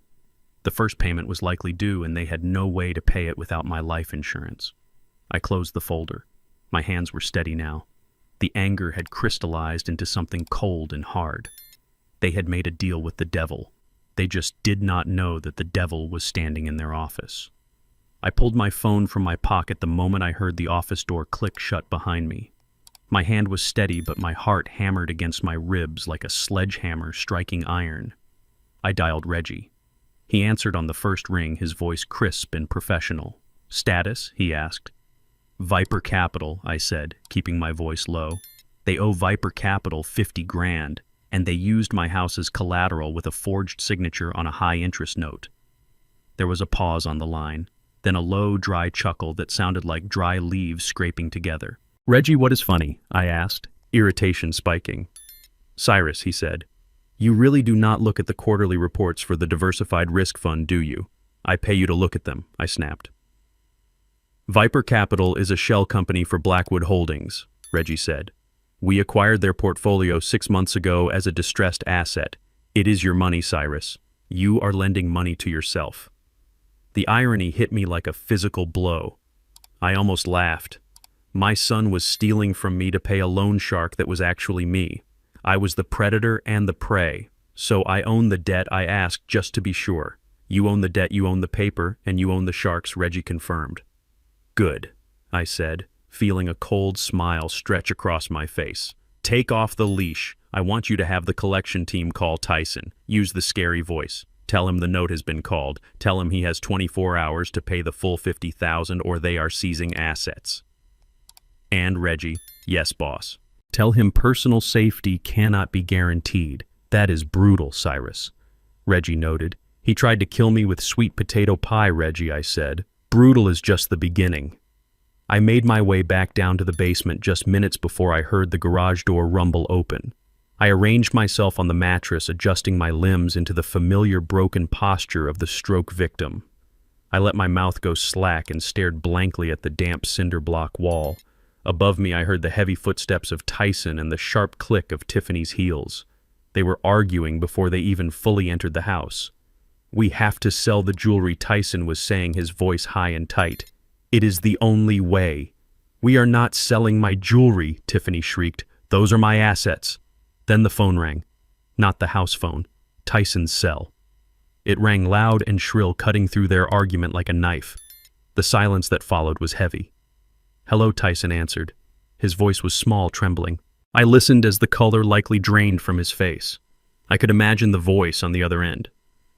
The first payment was likely due, and they had no way to pay it without my life insurance. I closed the folder. My hands were steady now. The anger had crystallized into something cold and hard. They had made a deal with the devil. They just did not know that the devil was standing in their office. I pulled my phone from my pocket the moment I heard the office door click shut behind me. My hand was steady, but my heart hammered against my ribs like a sledgehammer striking iron. I dialed Reggie. He answered on the first ring, his voice crisp and professional. "Status?" he asked. "Viper Capital," I said, keeping my voice low. "They owe Viper Capital 50 grand, and they used my house as collateral with a forged signature on a high-interest note." There was a pause on the line, then a low, dry chuckle that sounded like dry leaves scraping together. "Reggie, what is funny?" I asked, irritation spiking. "Cyrus," he said, "you really do not look at the quarterly reports for the Diversified Risk Fund, do you?" "I pay you to look at them," I snapped. "Viper Capital is a shell company for Blackwood Holdings," Reggie said. "We acquired their portfolio 6 months ago as a distressed asset. It is your money, Cyrus. You are lending money to yourself." The irony hit me like a physical blow. I almost laughed. My son was stealing from me to pay a loan shark that was actually me. I was the predator and the prey. So I own the debt, I asked, just to be sure. "You own the debt, you own the paper, and you own the sharks," Reggie confirmed. "Good," I said, feeling a cold smile stretch across my face. "Take off the leash. I want you to have the collection team call Tyson. Use the scary voice. Tell him the note has been called. Tell him he has 24 hours to pay the full 50,000 or they are seizing assets." "And Reggie." "Yes, boss." Tell him personal safety cannot be guaranteed. That is brutal, Cyrus. Reggie noted. He tried to kill me with sweet potato pie, Reggie, I said. Brutal is just the beginning. I made my way back down to the basement just minutes before I heard the garage door rumble open. I arranged myself on the mattress, adjusting my limbs into the familiar broken posture of the stroke victim. I let my mouth go slack and stared blankly at the damp cinder block wall. Above me, I heard the heavy footsteps of Tyson and the sharp click of Tiffany's heels. They were arguing before they even fully entered the house. "We have to sell the jewelry," Tyson was saying, his voice high and tight. "It is the only way." "We are not selling my jewelry," Tiffany shrieked. "Those are my assets." Then the phone rang. Not the house phone. Tyson's cell. It rang loud and shrill, cutting through their argument like a knife. The silence that followed was heavy. "Hello," Tyson answered. His voice was small, trembling. I listened as the color likely drained from his face. I could imagine the voice on the other end.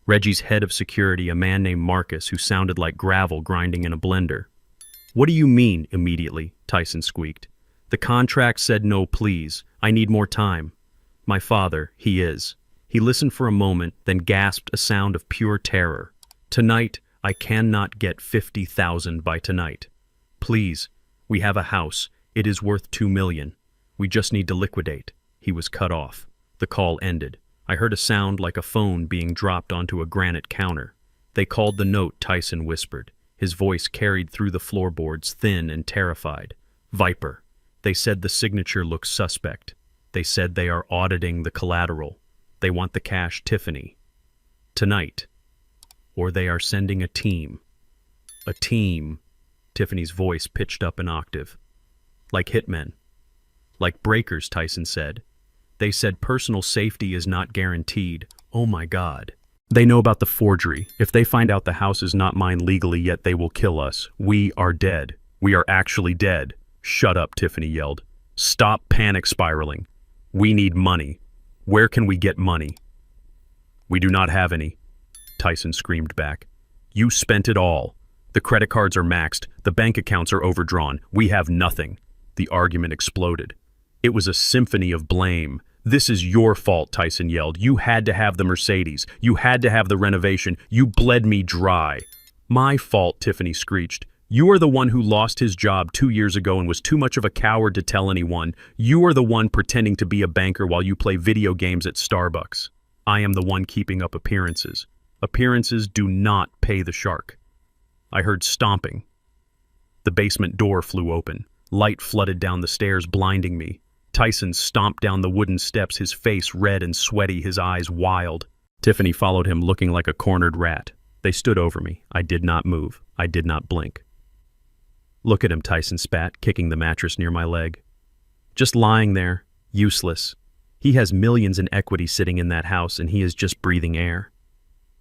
Reggie's head of security, a man named Marcus, who sounded like gravel grinding in a blender. "What do you mean, immediately?" Tyson squeaked. "The contract said no, please. I need more time." "My father, he is." He listened for a moment, then gasped a sound of pure terror. "Tonight, I cannot get 50,000 by tonight. Please, we have a house. It is worth 2 million. We just need to liquidate." He was cut off. The call ended. I heard a sound like a phone being dropped onto a granite counter. "They called the note," Tyson whispered. His voice carried through the floorboards, thin and terrified. "Viper. They said the signature looks suspect. They said they are auditing the collateral. They want the cash, Tiffany. Tonight. Or they are sending a team." "A team." Tiffany's voice pitched up an octave. "Like hitmen. Like breakers," Tyson said. "They said personal safety is not guaranteed." "Oh my God." "They know about the forgery. If they find out the house is not mine legally yet, they will kill us. We are dead. We are actually dead." "Shut up," Tiffany yelled. "Stop panic spiraling. We need money. Where can we get money?" "We do not have any," Tyson screamed back. "You spent it all. The credit cards are maxed. The bank accounts are overdrawn. We have nothing." The argument exploded. It was a symphony of blame. "This is your fault," Tyson yelled. "You had to have the Mercedes. You had to have the renovation. You bled me dry." "My fault," Tiffany screeched. "You are the one who lost his job 2 years ago and was too much of a coward to tell anyone. You are the one pretending to be a banker while you play video games at Starbucks. I am the one keeping up appearances. Appearances do not pay the shark." I heard stomping. The basement door flew open. Light flooded down the stairs, blinding me. Tyson stomped down the wooden steps, his face red and sweaty, his eyes wild. Tiffany followed him, looking like a cornered rat. They stood over me. I did not move. I did not blink. "Look at him," Tyson spat, kicking the mattress near my leg. "Just lying there, useless. He has millions in equity sitting in that house, and he is just breathing air."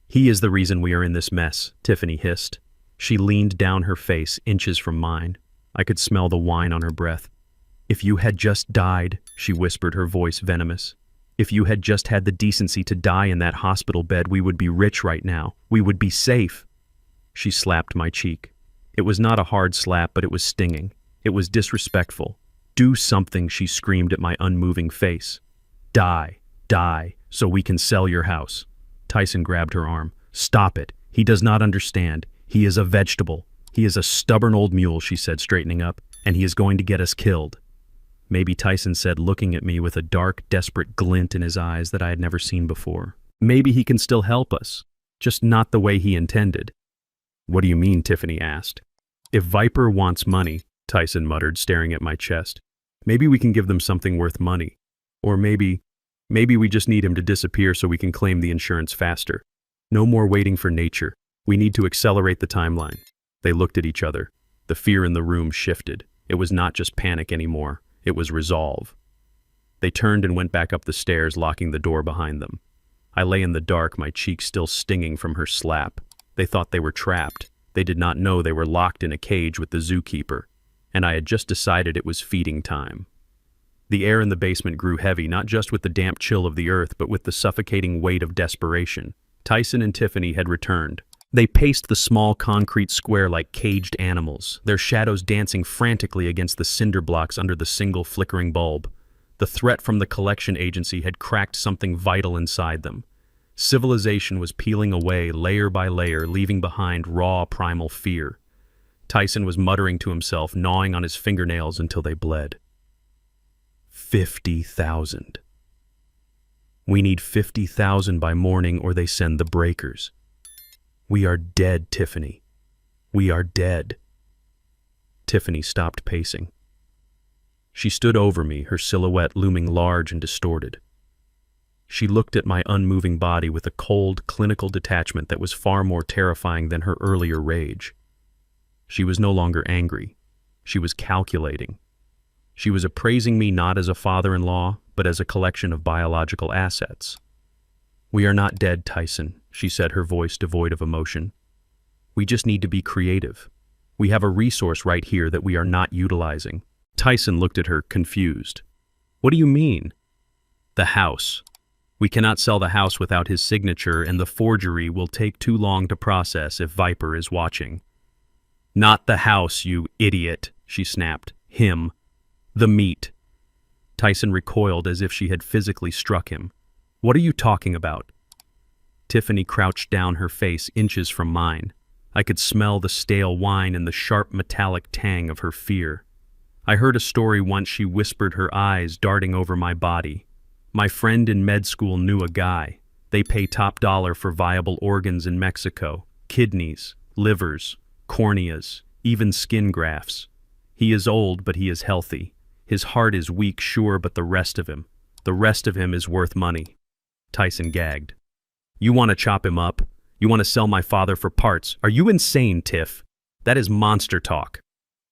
"He is the reason we are in this mess," Tiffany hissed. She leaned down, her face inches from mine. I could smell the wine on her breath. "If you had just died," she whispered, her voice venomous. "If you had just had the decency to die in that hospital bed, we would be rich right now. We would be safe." She slapped my cheek. It was not a hard slap, but it was stinging. It was disrespectful. "Do something," she screamed at my unmoving face. Die, so we can sell your house." Tyson grabbed her arm. "Stop it. He does not understand. He is a vegetable. He is a stubborn old mule," she said, straightening up, "and he is going to get us killed." "Maybe," Tyson said, looking at me with a dark, desperate glint in his eyes that I had never seen before. "Maybe he can still help us, just not the way he intended." "What do you mean?" Tiffany asked. "If Viper wants money," Tyson muttered, staring at my chest, "maybe we can give them something worth money. Or maybe we just need him to disappear so we can claim the insurance faster. No more waiting for nature. We need to accelerate the timeline." They looked at each other. The fear in the room shifted. It was not just panic anymore. It was resolve. They turned and went back up the stairs, locking the door behind them. I lay in the dark, my cheeks still stinging from her slap. They thought they were trapped. They did not know they were locked in a cage with the zookeeper, and I had just decided it was feeding time. The air in the basement grew heavy, not just with the damp chill of the earth, but with the suffocating weight of desperation. Tyson and Tiffany had returned. They paced the small concrete square like caged animals, their shadows dancing frantically against the cinder blocks under the single flickering bulb. The threat from the collection agency had cracked something vital inside them. Civilization was peeling away layer by layer, leaving behind raw primal fear. Tyson was muttering to himself, gnawing on his fingernails until they bled. 50,000. We need 50,000 by morning or they send the breakers. We are dead, Tiffany. We are dead. Tiffany stopped pacing. She stood over me, her silhouette looming large and distorted. She looked at my unmoving body with a cold, clinical detachment that was far more terrifying than her earlier rage. She was no longer angry. She was calculating. She was appraising me not as a father-in-law, but as a collection of biological assets. We are not dead, Tyson, she said, her voice devoid of emotion. We just need to be creative. We have a resource right here that we are not utilizing. Tyson looked at her, confused. What do you mean? The house. We cannot sell the house without his signature, and the forgery will take too long to process if Viper is watching. Not the house, you idiot, she snapped. Him. The meat. Tyson recoiled as if she had physically struck him. What are you talking about? Tiffany crouched down, her face inches from mine. I could smell the stale wine and the sharp metallic tang of her fear. I heard a story once, she whispered, her eyes darting over my body. My friend in med school knew a guy. They pay top dollar for viable organs in Mexico. Kidneys, livers, corneas, even skin grafts. He is old, but he is healthy. His heart is weak, sure, but the rest of him is worth money. Tyson gagged. You want to chop him up? You want to sell my father for parts? Are you insane, Tiff? That is monster talk.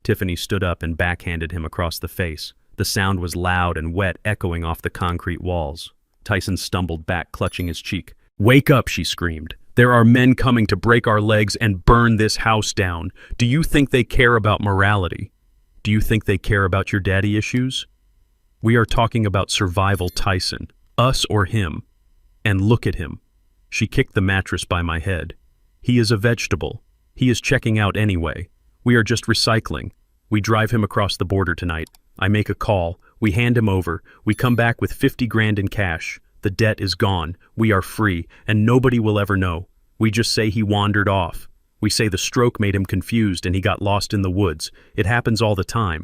Tiffany stood up and backhanded him across the face. The sound was loud and wet, echoing off the concrete walls. Tyson stumbled back, clutching his cheek. Wake up, she screamed. There are men coming to break our legs and burn this house down. Do you think they care about morality? Do you think they care about your daddy issues? We are talking about survival, Tyson. Us or him. And look at him. She kicked the mattress by my head. He is a vegetable. He is checking out anyway. We are just recycling. We drive him across the border tonight. I make a call. We hand him over. We come back with 50 grand in cash. The debt is gone. We are free, and nobody will ever know. We just say he wandered off. We say the stroke made him confused and he got lost in the woods. It happens all the time.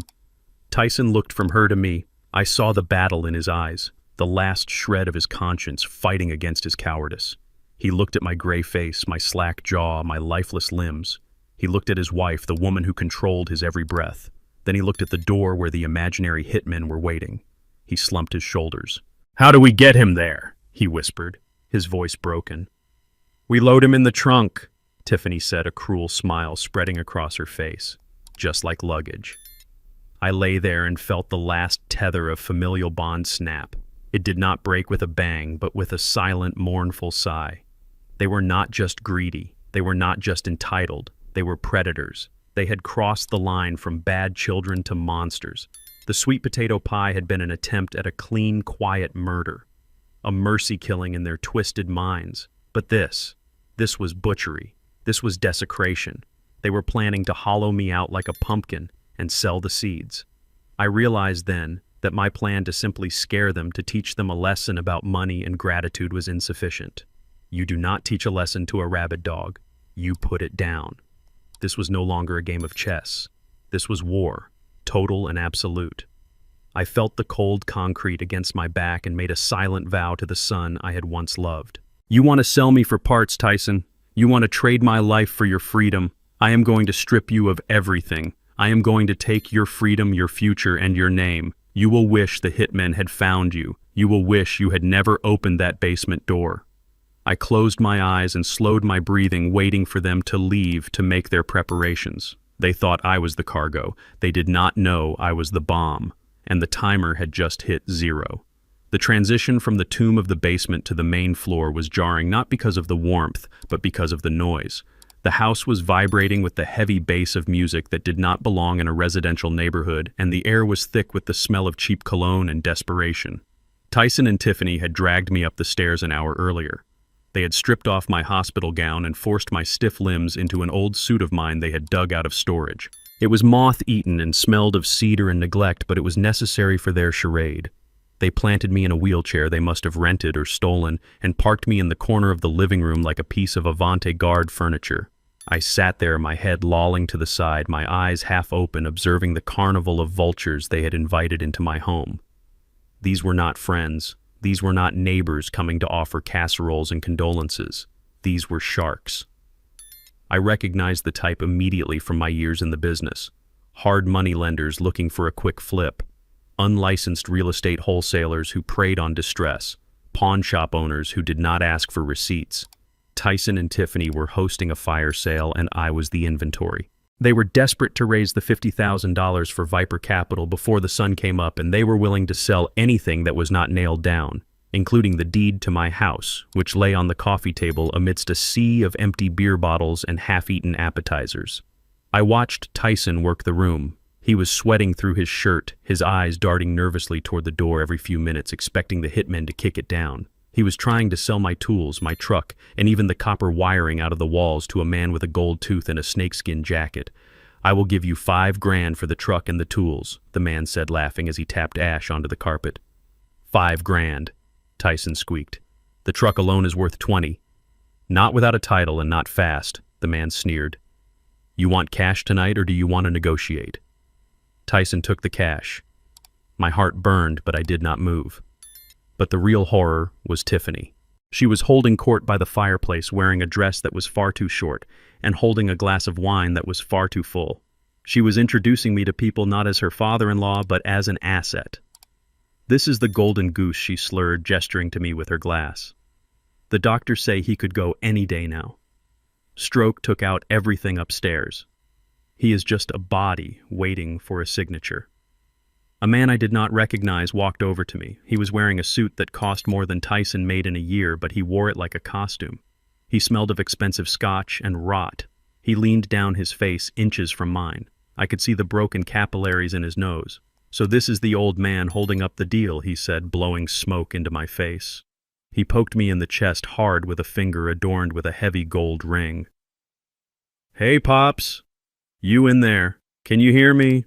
Tyson looked from her to me. I saw the battle in his eyes, the last shred of his conscience fighting against his cowardice. He looked at my gray face, my slack jaw, my lifeless limbs. He looked at his wife, the woman who controlled his every breath. Then he looked at the door where the imaginary hitmen were waiting. He slumped his shoulders. How do we get him there? He whispered, his voice broken. We load him in the trunk, Tiffany said, a cruel smile spreading across her face, just like luggage. I lay there and felt the last tether of familial bond snap. It did not break with a bang, but with a silent, mournful sigh. They were not just greedy. They were not just entitled. They were predators. They had crossed the line from bad children to monsters. The sweet potato pie had been an attempt at a clean, quiet murder, a mercy killing in their twisted minds. But this was butchery. This was desecration. They were planning to hollow me out like a pumpkin and sell the seeds. I realized then that my plan to simply scare them, to teach them a lesson about money and gratitude, was insufficient. You do not teach a lesson to a rabid dog. You put it down. This was no longer a game of chess. This was war, total and absolute. I felt the cold concrete against my back and made a silent vow to the son I had once loved. You want to sell me for parts, Tyson? You want to trade my life for your freedom? I am going to strip you of everything. I am going to take your freedom, your future, and your name. You will wish the hitmen had found you. You will wish you had never opened that basement door. I closed my eyes and slowed my breathing, waiting for them to leave to make their preparations. They thought I was the cargo. They did not know I was the bomb, and the timer had just hit 0. The transition from the tomb of the basement to the main floor was jarring, not because of the warmth, but because of the noise. The house was vibrating with the heavy bass of music that did not belong in a residential neighborhood, and the air was thick with the smell of cheap cologne and desperation. Tyson and Tiffany had dragged me up the stairs an hour earlier. They had stripped off my hospital gown and forced my stiff limbs into an old suit of mine they had dug out of storage. It was moth-eaten and smelled of cedar and neglect, but it was necessary for their charade. They planted me in a wheelchair they must have rented or stolen and parked me in the corner of the living room like a piece of avant-garde furniture. I sat there, my head lolling to the side, my eyes half open, observing the carnival of vultures they had invited into my home. These were not friends. These were not neighbors coming to offer casseroles and condolences. These were sharks. I recognized the type immediately from my years in the business. Hard money lenders looking for a quick flip, unlicensed real estate wholesalers who preyed on distress, pawn shop owners who did not ask for receipts. Tyson and Tiffany were hosting a fire sale and I was the inventory. They were desperate to raise the $50,000 for Viper Capital before the sun came up, and they were willing to sell anything that was not nailed down, including the deed to my house, which lay on the coffee table amidst a sea of empty beer bottles and half-eaten appetizers. I watched Tyson work the room. He was sweating through his shirt, his eyes darting nervously toward the door every few minutes, expecting the hitmen to kick it down. He was trying to sell my tools, my truck, and even the copper wiring out of the walls to a man with a gold tooth and a snakeskin jacket. "I will give you $5,000 for the truck and the tools," the man said, laughing as he tapped ash onto the carpet. $5,000, Tyson squeaked. "The truck alone is worth 20. "Not without a title and not fast," the man sneered. "You want cash tonight or do you want to negotiate?" Tyson took the cash. My heart burned, but I did not move. But the real horror was Tiffany. She was holding court by the fireplace, wearing a dress that was far too short and holding a glass of wine that was far too full. She was introducing me to people not as her father-in-law, but as an asset. "This is the golden goose," she slurred, gesturing to me with her glass. "The doctors say he could go any day now. Stroke took out everything upstairs. He is just a body waiting for a signature." A man I did not recognize walked over to me. He was wearing a suit that cost more than Tyson made in a year, but he wore it like a costume. He smelled of expensive scotch and rot. He leaned down, his face inches from mine. I could see the broken capillaries in his nose. "So this is the old man holding up the deal," he said, blowing smoke into my face. He poked me in the chest hard with a finger adorned with a heavy gold ring. "Hey, Pops! You in there? Can you hear me?"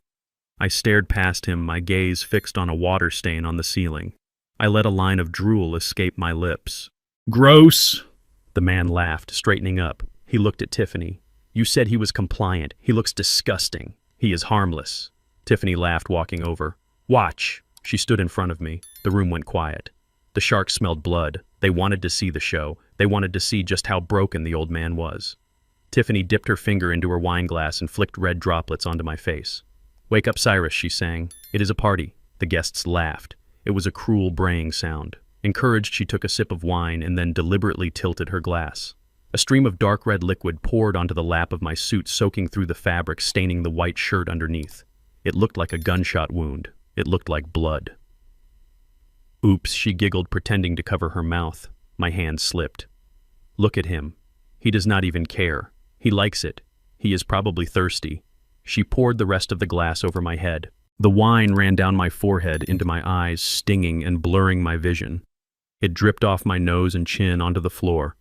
I stared past him, my gaze fixed on a water stain on the ceiling. I let a line of drool escape my lips. "Gross!" The man laughed, straightening up. He looked at Tiffany. "You said he was compliant. He looks disgusting. He is harmless." Tiffany laughed, walking over. "Watch." She stood in front of me. The room went quiet. The sharks smelled blood. They wanted to see the show. They wanted to see just how broken the old man was. Tiffany dipped her finger into her wine glass and flicked red droplets onto my face. "Wake up, Cyrus," she sang. "It is a party." The guests laughed. It was a cruel braying sound. Encouraged, she took a sip of wine and then deliberately tilted her glass. A stream of dark red liquid poured onto the lap of my suit, soaking through the fabric, staining the white shirt underneath. It looked like a gunshot wound. It looked like blood. "Oops," she giggled, pretending to cover her mouth. My hand slipped. "Look at him. He does not even care. He likes it. He is probably thirsty." She poured the rest of the glass over my head. The wine ran down my forehead into my eyes, stinging and blurring my vision. It dripped off my nose and chin onto the floor.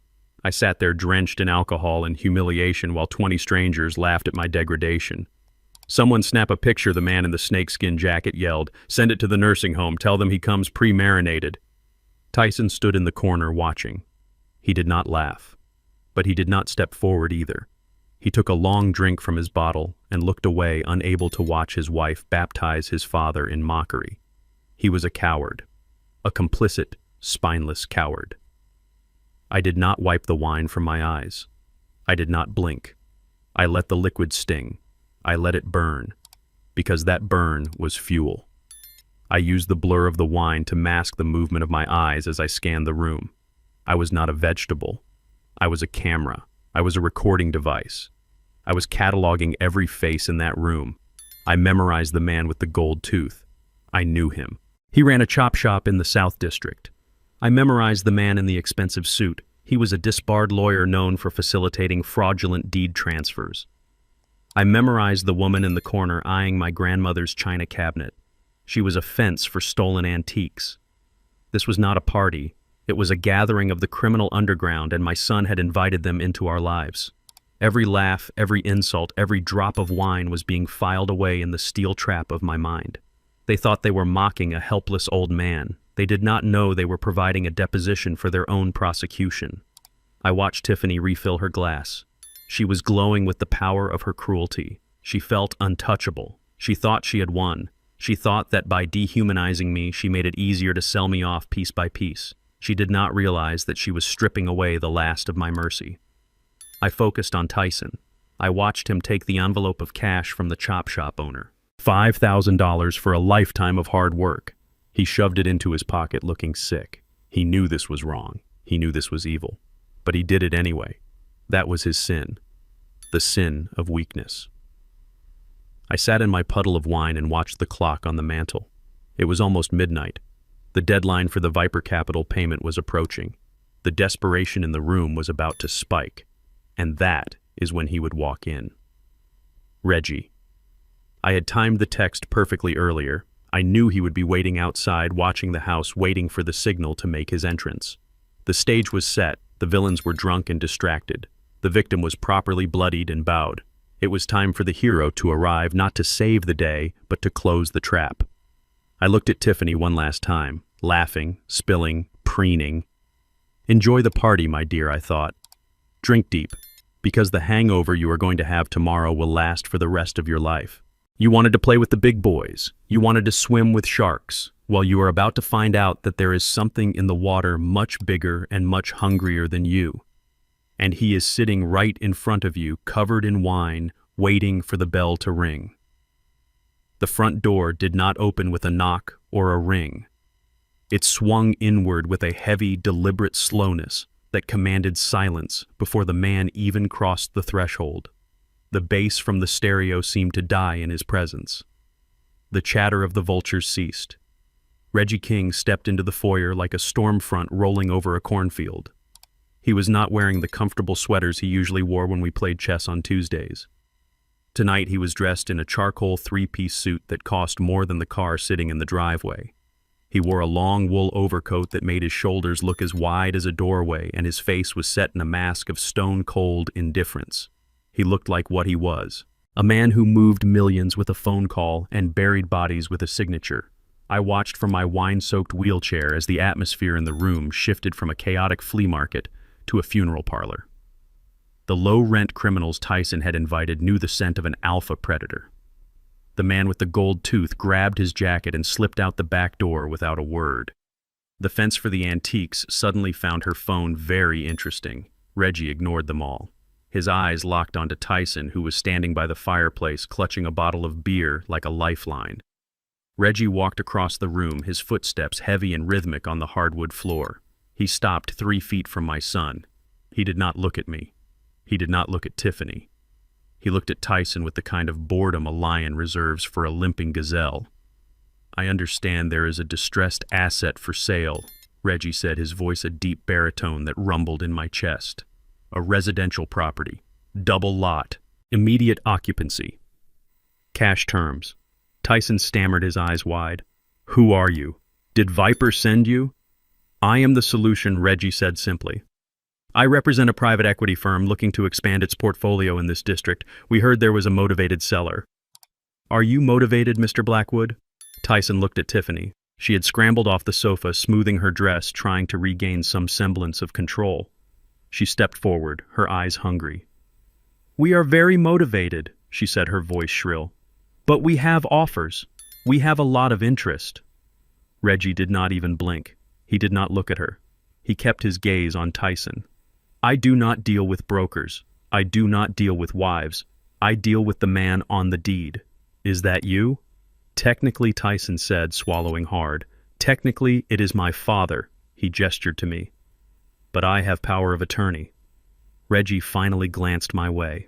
I sat there drenched in alcohol and humiliation while 20 strangers laughed at my degradation. "Someone snap a picture," the man in the snakeskin jacket yelled. "Send it to the nursing home. Tell them he comes pre-marinated." Tyson stood in the corner watching. He did not laugh. But he did not step forward either. He took a long drink from his bottle and looked away, unable to watch his wife baptize his father in mockery. He was a coward. A complicit, spineless coward. I did not wipe the wine from my eyes. I did not blink. I let the liquid sting. I let it burn, because that burn was fuel. I used the blur of the wine to mask the movement of my eyes as I scanned the room. I was not a vegetable. I was a camera. I was a recording device. I was cataloging every face in that room. I memorized the man with the gold tooth. I knew him. He ran a chop shop in the South District. I memorized the man in the expensive suit. He was a disbarred lawyer known for facilitating fraudulent deed transfers. I memorized the woman in the corner eyeing my grandmother's china cabinet. She was a fence for stolen antiques. This was not a party. It was a gathering of the criminal underground, and my son had invited them into our lives. Every laugh, every insult, every drop of wine was being filed away in the steel trap of my mind. They thought they were mocking a helpless old man. They did not know they were providing a deposition for their own prosecution. I watched Tiffany refill her glass. She was glowing with the power of her cruelty. She felt untouchable. She thought she had won. She thought that by dehumanizing me, she made it easier to sell me off piece by piece. She did not realize that she was stripping away the last of my mercy. I focused on Tyson. I watched him take the envelope of cash from the chop shop owner. $5,000 for a lifetime of hard work. He shoved it into his pocket looking sick. He knew this was wrong. He knew this was evil. But he did it anyway. That was his sin. The sin of weakness. I sat in my puddle of wine and watched the clock on the mantel. It was almost midnight. The deadline for the Viper Capital payment was approaching. The desperation in the room was about to spike. And that is when he would walk in. Reggie. I had timed the text perfectly earlier. I knew he would be waiting outside, watching the house, waiting for the signal to make his entrance. The stage was set. The villains were drunk and distracted. The victim was properly bloodied and bowed. It was time for the hero to arrive, not to save the day, but to close the trap. I looked at Tiffany one last time, laughing, spilling, preening. Enjoy the party, my dear, I thought. Drink deep, because the hangover you are going to have tomorrow will last for the rest of your life. You wanted to play with the big boys. You wanted to swim with sharks. Well, you are about to find out that there is something in the water much bigger and much hungrier than you. And he is sitting right in front of you, covered in wine, waiting for the bell to ring. The front door did not open with a knock or a ring. It swung inward with a heavy, deliberate slowness that commanded silence before the man even crossed the threshold. The bass from the stereo seemed to die in his presence. The chatter of the vultures ceased. Reggie King stepped into the foyer like a storm front rolling over a cornfield. He was not wearing the comfortable sweaters he usually wore when we played chess on Tuesdays. Tonight he was dressed in a charcoal three-piece suit that cost more than the car sitting in the driveway. He wore a long wool overcoat that made his shoulders look as wide as a doorway, and his face was set in a mask of stone-cold indifference. He looked like what he was, a man who moved millions with a phone call and buried bodies with a signature. I watched from my wine-soaked wheelchair as the atmosphere in the room shifted from a chaotic flea market to a funeral parlor. The low-rent criminals Tyson had invited knew the scent of an alpha predator. The man with the gold tooth grabbed his jacket and slipped out the back door without a word. The fence for the antiques suddenly found her phone very interesting. Reggie ignored them all. His eyes locked onto Tyson, who was standing by the fireplace clutching a bottle of beer like a lifeline. Reggie walked across the room, his footsteps heavy and rhythmic on the hardwood floor. He stopped 3 feet from my son. He did not look at me. He did not look at Tiffany. He looked at Tyson with the kind of boredom a lion reserves for a limping gazelle. I understand there is a distressed asset for sale, Reggie said, his voice a deep baritone that rumbled in my chest. A residential property. Double lot. Immediate occupancy. Cash terms. Tyson stammered, his eyes wide. Who are you? Did Viper send you? I am the solution, Reggie said simply. I represent a private equity firm looking to expand its portfolio in this district. We heard there was a motivated seller. Are you motivated, Mr. Blackwood? Tyson looked at Tiffany. She had scrambled off the sofa, smoothing her dress, trying to regain some semblance of control. She stepped forward, her eyes hungry. We are very motivated, she said, her voice shrill. But we have offers. We have a lot of interest. Reggie did not even blink. He did not look at her. He kept his gaze on Tyson. I do not deal with brokers. I do not deal with wives. I deal with the man on the deed. Is that you? Technically, Tyson said, swallowing hard. Technically, it is my father, he gestured to me. But I have power of attorney. Reggie finally glanced my way.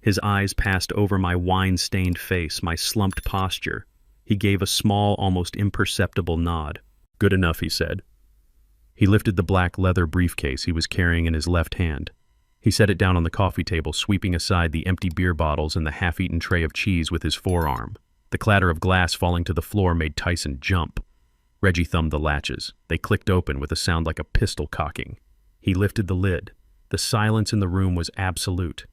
His eyes passed over my wine-stained face, my slumped posture. He gave a small, almost imperceptible nod. Good enough, he said. He lifted the black leather briefcase he was carrying in his left hand. He set it down on the coffee table, sweeping aside the empty beer bottles and the half-eaten tray of cheese with his forearm. The clatter of glass falling to the floor made Tyson jump. Reggie thumbed the latches. They clicked open with a sound like a pistol cocking. He lifted the lid. The silence in the room was absolute.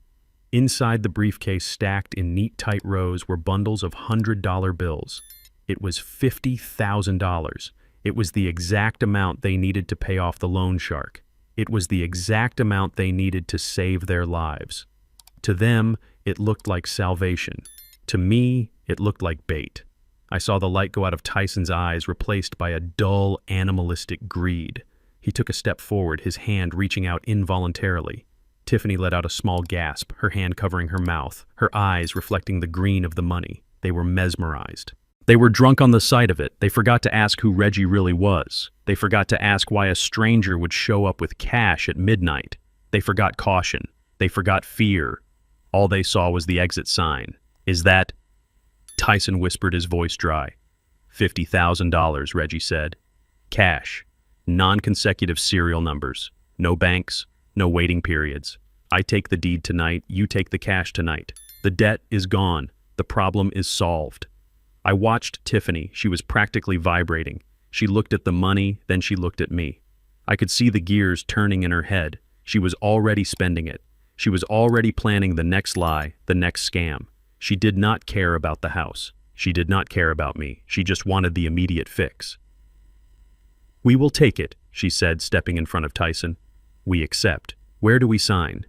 Inside the briefcase, stacked in neat, tight rows, were bundles of $100 bills. It was $50,000. It was the exact amount they needed to pay off the loan shark. It was the exact amount they needed to save their lives. To them, it looked like salvation. To me, it looked like bait. I saw the light go out of Tyson's eyes, replaced by a dull, animalistic greed. He took a step forward, his hand reaching out involuntarily. Tiffany let out a small gasp, her hand covering her mouth, her eyes reflecting the green of the money. They were mesmerized. They were drunk on the sight of it. They forgot to ask who Reggie really was. They forgot to ask why a stranger would show up with cash at midnight. They forgot caution. They forgot fear. All they saw was the exit sign. Is that... Tyson whispered, his voice dry. $50,000, Reggie said. Cash. Non-consecutive serial numbers. No banks. No waiting periods. I take the deed tonight, you take the cash tonight. The debt is gone. The problem is solved. I watched Tiffany. She was practically vibrating. She looked at the money, then she looked at me. I could see the gears turning in her head. She was already spending it. She was already planning the next lie, the next scam. She did not care about the house. She did not care about me. She just wanted the immediate fix. We will take it, she said, stepping in front of Tyson. We accept. Where do we sign?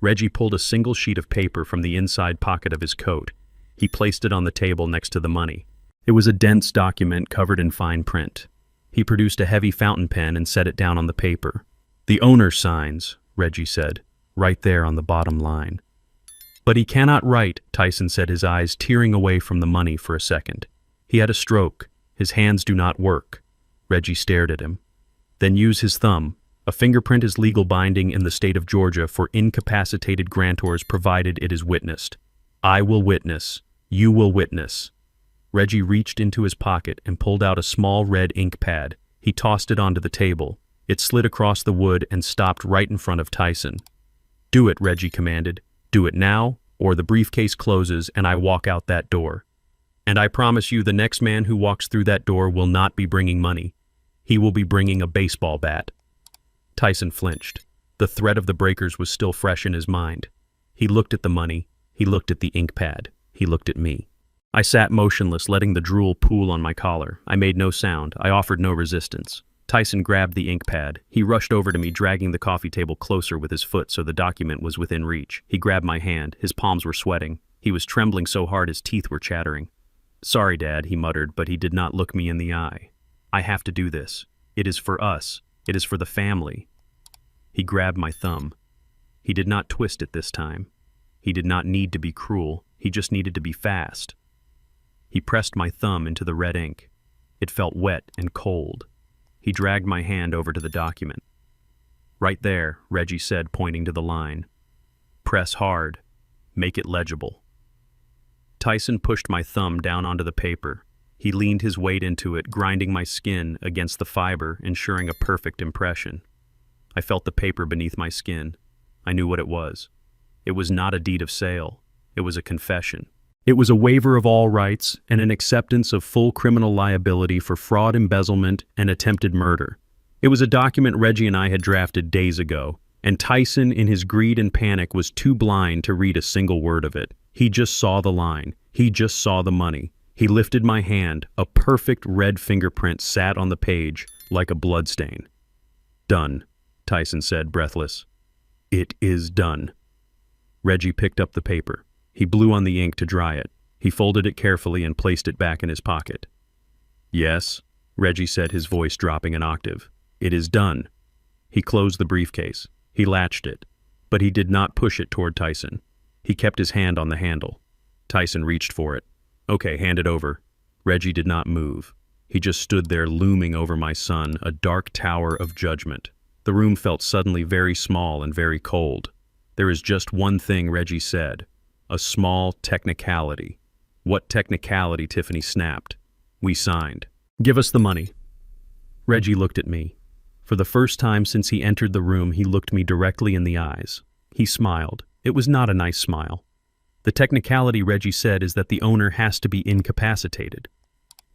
Reggie pulled a single sheet of paper from the inside pocket of his coat. He placed it on the table next to the money. It was a dense document covered in fine print. He produced a heavy fountain pen and set it down on the paper. The owner signs, Reggie said, right there on the bottom line. But he cannot write, Tyson said, his eyes tearing away from the money for a second. He had a stroke. His hands do not work. Reggie stared at him. Then use his thumb. A fingerprint is legal binding in the state of Georgia for incapacitated grantors provided it is witnessed. I will witness. You will witness. Reggie reached into his pocket and pulled out a small red ink pad. He tossed it onto the table. It slid across the wood and stopped right in front of Tyson. Do it, Reggie commanded. Do it now, or the briefcase closes and I walk out that door. And I promise you the next man who walks through that door will not be bringing money. He will be bringing a baseball bat. Tyson flinched. The threat of the breakers was still fresh in his mind. He looked at the money. He looked at the ink pad. He looked at me. I sat motionless, letting the drool pool on my collar. I made no sound. I offered no resistance. Tyson grabbed the ink pad. He rushed over to me, dragging the coffee table closer with his foot so the document was within reach. He grabbed my hand. His palms were sweating. He was trembling so hard his teeth were chattering. Sorry, Dad, he muttered, but he did not look me in the eye. I have to do this. It is for us. It is for the family. He grabbed my thumb. He did not twist it this time. He did not need to be cruel. He just needed to be fast. He pressed my thumb into the red ink. It felt wet and cold. He dragged my hand over to the document. Right there, Reggie said, pointing to the line. Press hard. Make it legible. Tyson pushed my thumb down onto the paper. He leaned his weight into it, grinding my skin against the fiber, ensuring a perfect impression. I felt the paper beneath my skin. I knew what it was. It was not a deed of sale. It was a confession. It was a waiver of all rights and an acceptance of full criminal liability for fraud, embezzlement, and attempted murder. It was a document Reggie and I had drafted days ago, and Tyson, in his greed and panic, was too blind to read a single word of it. He just saw the line. He just saw the money. He lifted my hand. A perfect red fingerprint sat on the page like a bloodstain. Done, Tyson said, breathless. It is done. Reggie picked up the paper. He blew on the ink to dry it. He folded it carefully and placed it back in his pocket. Yes, Reggie said, his voice dropping an octave. It is done. He closed the briefcase. He latched it, but he did not push it toward Tyson. He kept his hand on the handle. Tyson reached for it. Okay, hand it over. Reggie did not move. He just stood there looming over my son, a dark tower of judgment. The room felt suddenly very small and very cold. There is just one thing, Reggie said. A small technicality. What technicality? Tiffany snapped. We signed. Give us the money. Reggie looked at me. For the first time since he entered the room, he looked me directly in the eyes. He smiled. It was not a nice smile. The technicality, Reggie said, is that the owner has to be incapacitated.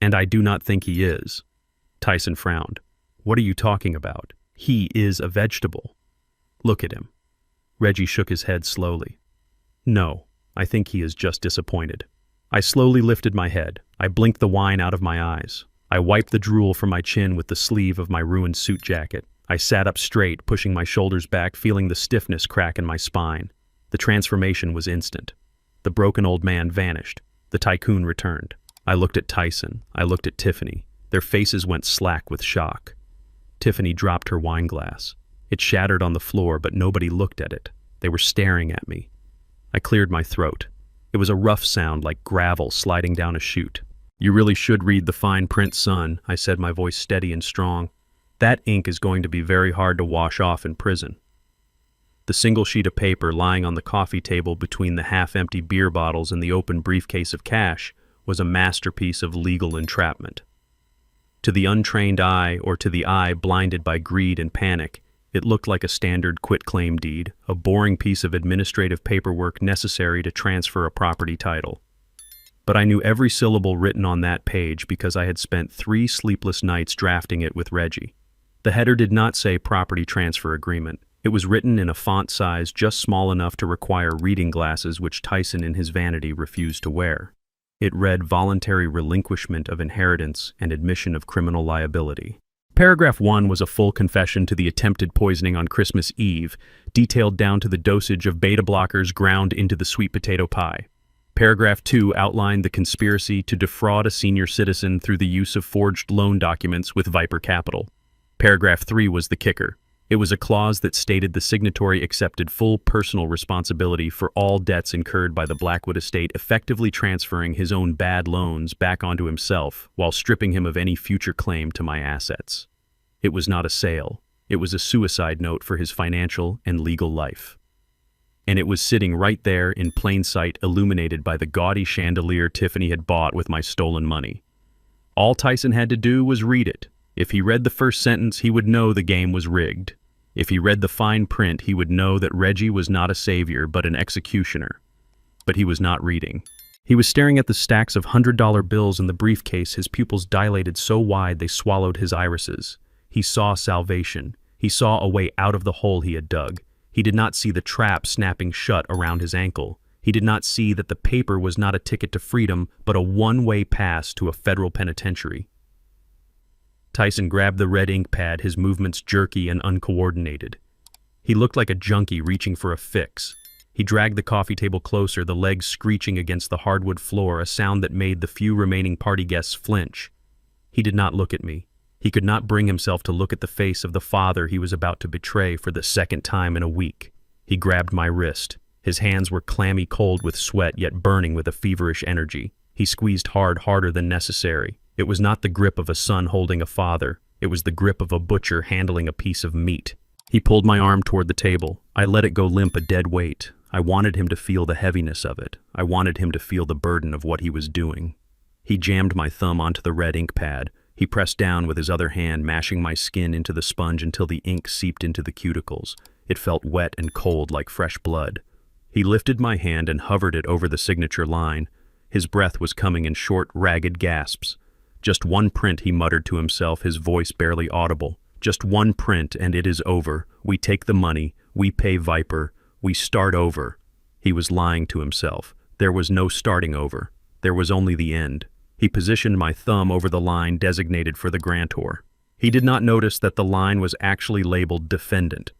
And I do not think he is. Tyson frowned. What are you talking about? He is a vegetable. Look at him. Reggie shook his head slowly. No, I think he is just disappointed. I slowly lifted my head. I blinked the wine out of my eyes. I wiped the drool from my chin with the sleeve of my ruined suit jacket. I sat up straight, pushing my shoulders back, feeling the stiffness crack in my spine. The transformation was instant. The broken old man vanished. The tycoon returned. I looked at Tyson. I looked at Tiffany. Their faces went slack with shock. Tiffany dropped her wine glass. It shattered on the floor, but nobody looked at it. They were staring at me. I cleared my throat. It was a rough sound like gravel sliding down a chute. "You really should read the fine print, son," I said, my voice steady and strong. "That ink is going to be very hard to wash off in prison." The single sheet of paper lying on the coffee table between the half-empty beer bottles and the open briefcase of cash was a masterpiece of legal entrapment. To the untrained eye, or to the eye blinded by greed and panic, it looked like a standard quitclaim deed, a boring piece of administrative paperwork necessary to transfer a property title. But I knew every syllable written on that page because I had spent 3 sleepless nights drafting it with Reggie. The header did not say property transfer agreement. It was written in a font size just small enough to require reading glasses, which Tyson in his vanity refused to wear. It read voluntary relinquishment of inheritance and admission of criminal liability. Paragraph 1 was a full confession to the attempted poisoning on Christmas Eve, detailed down to the dosage of beta blockers ground into the sweet potato pie. Paragraph 2 outlined the conspiracy to defraud a senior citizen through the use of forged loan documents with Viper Capital. Paragraph 3 was the kicker. It was a clause that stated the signatory accepted full personal responsibility for all debts incurred by the Blackwood estate, effectively transferring his own bad loans back onto himself while stripping him of any future claim to my assets. It was not a sale. It was a suicide note for his financial and legal life. And it was sitting right there in plain sight, illuminated by the gaudy chandelier Tiffany had bought with my stolen money. All Tyson had to do was read it. If he read the first sentence, he would know the game was rigged. If he read the fine print, he would know that Reggie was not a savior, but an executioner. But he was not reading. He was staring at the stacks of $100 bills in the briefcase, his pupils dilated so wide they swallowed his irises. He saw salvation. He saw a way out of the hole he had dug. He did not see the trap snapping shut around his ankle. He did not see that the paper was not a ticket to freedom, but a one-way pass to a federal penitentiary. Tyson grabbed the red ink pad, his movements jerky and uncoordinated. He looked like a junkie reaching for a fix. He dragged the coffee table closer, the legs screeching against the hardwood floor, a sound that made the few remaining party guests flinch. He did not look at me. He could not bring himself to look at the face of the father he was about to betray for the second time in a week. He grabbed my wrist. His hands were clammy cold with sweat, yet burning with a feverish energy. He squeezed hard, harder than necessary. It was not the grip of a son holding a father. It was the grip of a butcher handling a piece of meat. He pulled my arm toward the table. I let it go limp, a dead weight. I wanted him to feel the heaviness of it. I wanted him to feel the burden of what he was doing. He jammed my thumb onto the red ink pad. He pressed down with his other hand, mashing my skin into the sponge until the ink seeped into the cuticles. It felt wet and cold like fresh blood. He lifted my hand and hovered it over the signature line. His breath was coming in short, ragged gasps. "Just one print," he muttered to himself, his voice barely audible. "Just one print and it is over. We take the money. We pay Viper. We start over." He was lying to himself. There was no starting over. There was only the end. He positioned my thumb over the line designated for the grantor. He did not notice that the line was actually labeled defendant.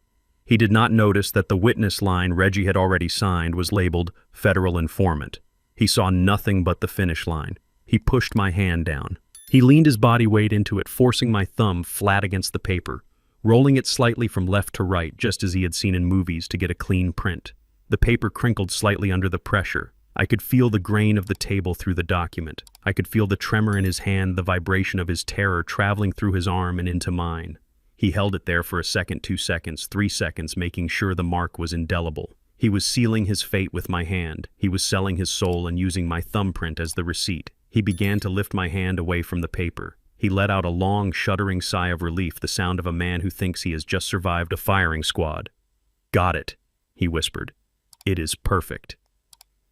He did not notice that the witness line Reggie had already signed was labeled federal informant. He saw nothing but the finish line. He pushed my hand down. He leaned his body weight into it, forcing my thumb flat against the paper, rolling it slightly from left to right, just as he had seen in movies to get a clean print. The paper crinkled slightly under the pressure. I could feel the grain of the table through the document. I could feel the tremor in his hand, the vibration of his terror traveling through his arm and into mine. He held it there for a second, 2 seconds, 3 seconds, making sure the mark was indelible. He was sealing his fate with my hand. He was selling his soul and using my thumbprint as the receipt. He began to lift my hand away from the paper. He let out a long, shuddering sigh of relief, the sound of a man who thinks he has just survived a firing squad. "Got it," he whispered. "It is perfect."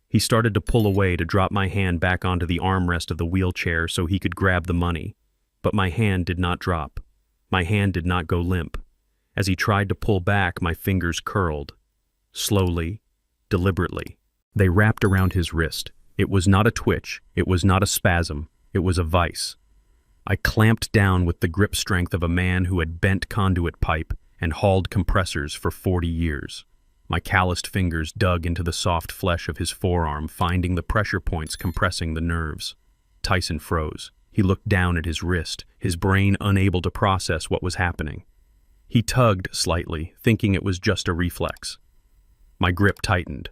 He started to pull away, to drop my hand back onto the armrest of the wheelchair so he could grab the money. But my hand did not drop. My hand did not go limp. As he tried to pull back, my fingers curled. Slowly, deliberately. They wrapped around his wrist. It was not a twitch. It was not a spasm. It was a vice. I clamped down with the grip strength of a man who had bent conduit pipe and hauled compressors for 40 years. My calloused fingers dug into the soft flesh of his forearm, finding the pressure points compressing the nerves. Tyson froze. He looked down at his wrist, his brain unable to process what was happening. He tugged slightly, thinking it was just a reflex. My grip tightened.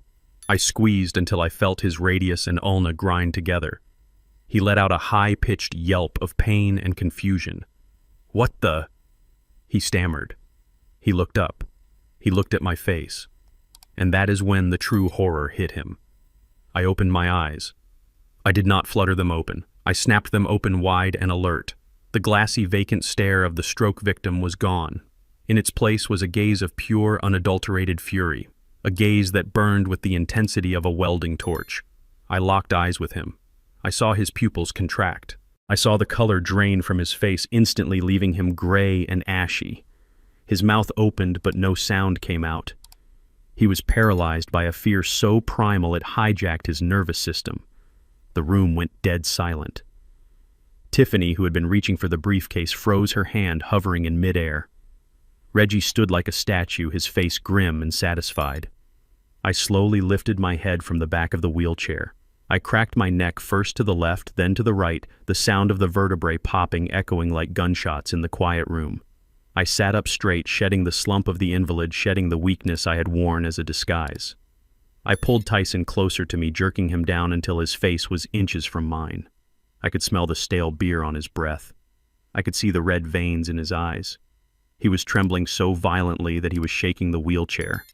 I squeezed until I felt his radius and ulna grind together. He let out a high-pitched yelp of pain and confusion. "What the?" he stammered. He looked up. He looked at my face. And that is when the true horror hit him. I opened my eyes. I did not flutter them open. I snapped them open wide and alert. The glassy, vacant stare of the stroke victim was gone. In its place was a gaze of pure, unadulterated fury, a gaze that burned with the intensity of a welding torch. I locked eyes with him. I saw his pupils contract. I saw the color drain from his face, instantly leaving him gray and ashy. His mouth opened, but no sound came out. He was paralyzed by a fear so primal it hijacked his nervous system. The room went dead silent. Tiffany, who had been reaching for the briefcase, froze her hand, hovering in midair. Reggie stood like a statue, his face grim and satisfied. I slowly lifted my head from the back of the wheelchair. I cracked my neck first to the left, then to the right, the sound of the vertebrae popping echoing like gunshots in the quiet room. I sat up straight, shedding the slump of the invalid, shedding the weakness I had worn as a disguise. I pulled Tyson closer to me, jerking him down until his face was inches from mine. I could smell the stale beer on his breath. I could see the red veins in his eyes. He was trembling so violently that he was shaking the wheelchair.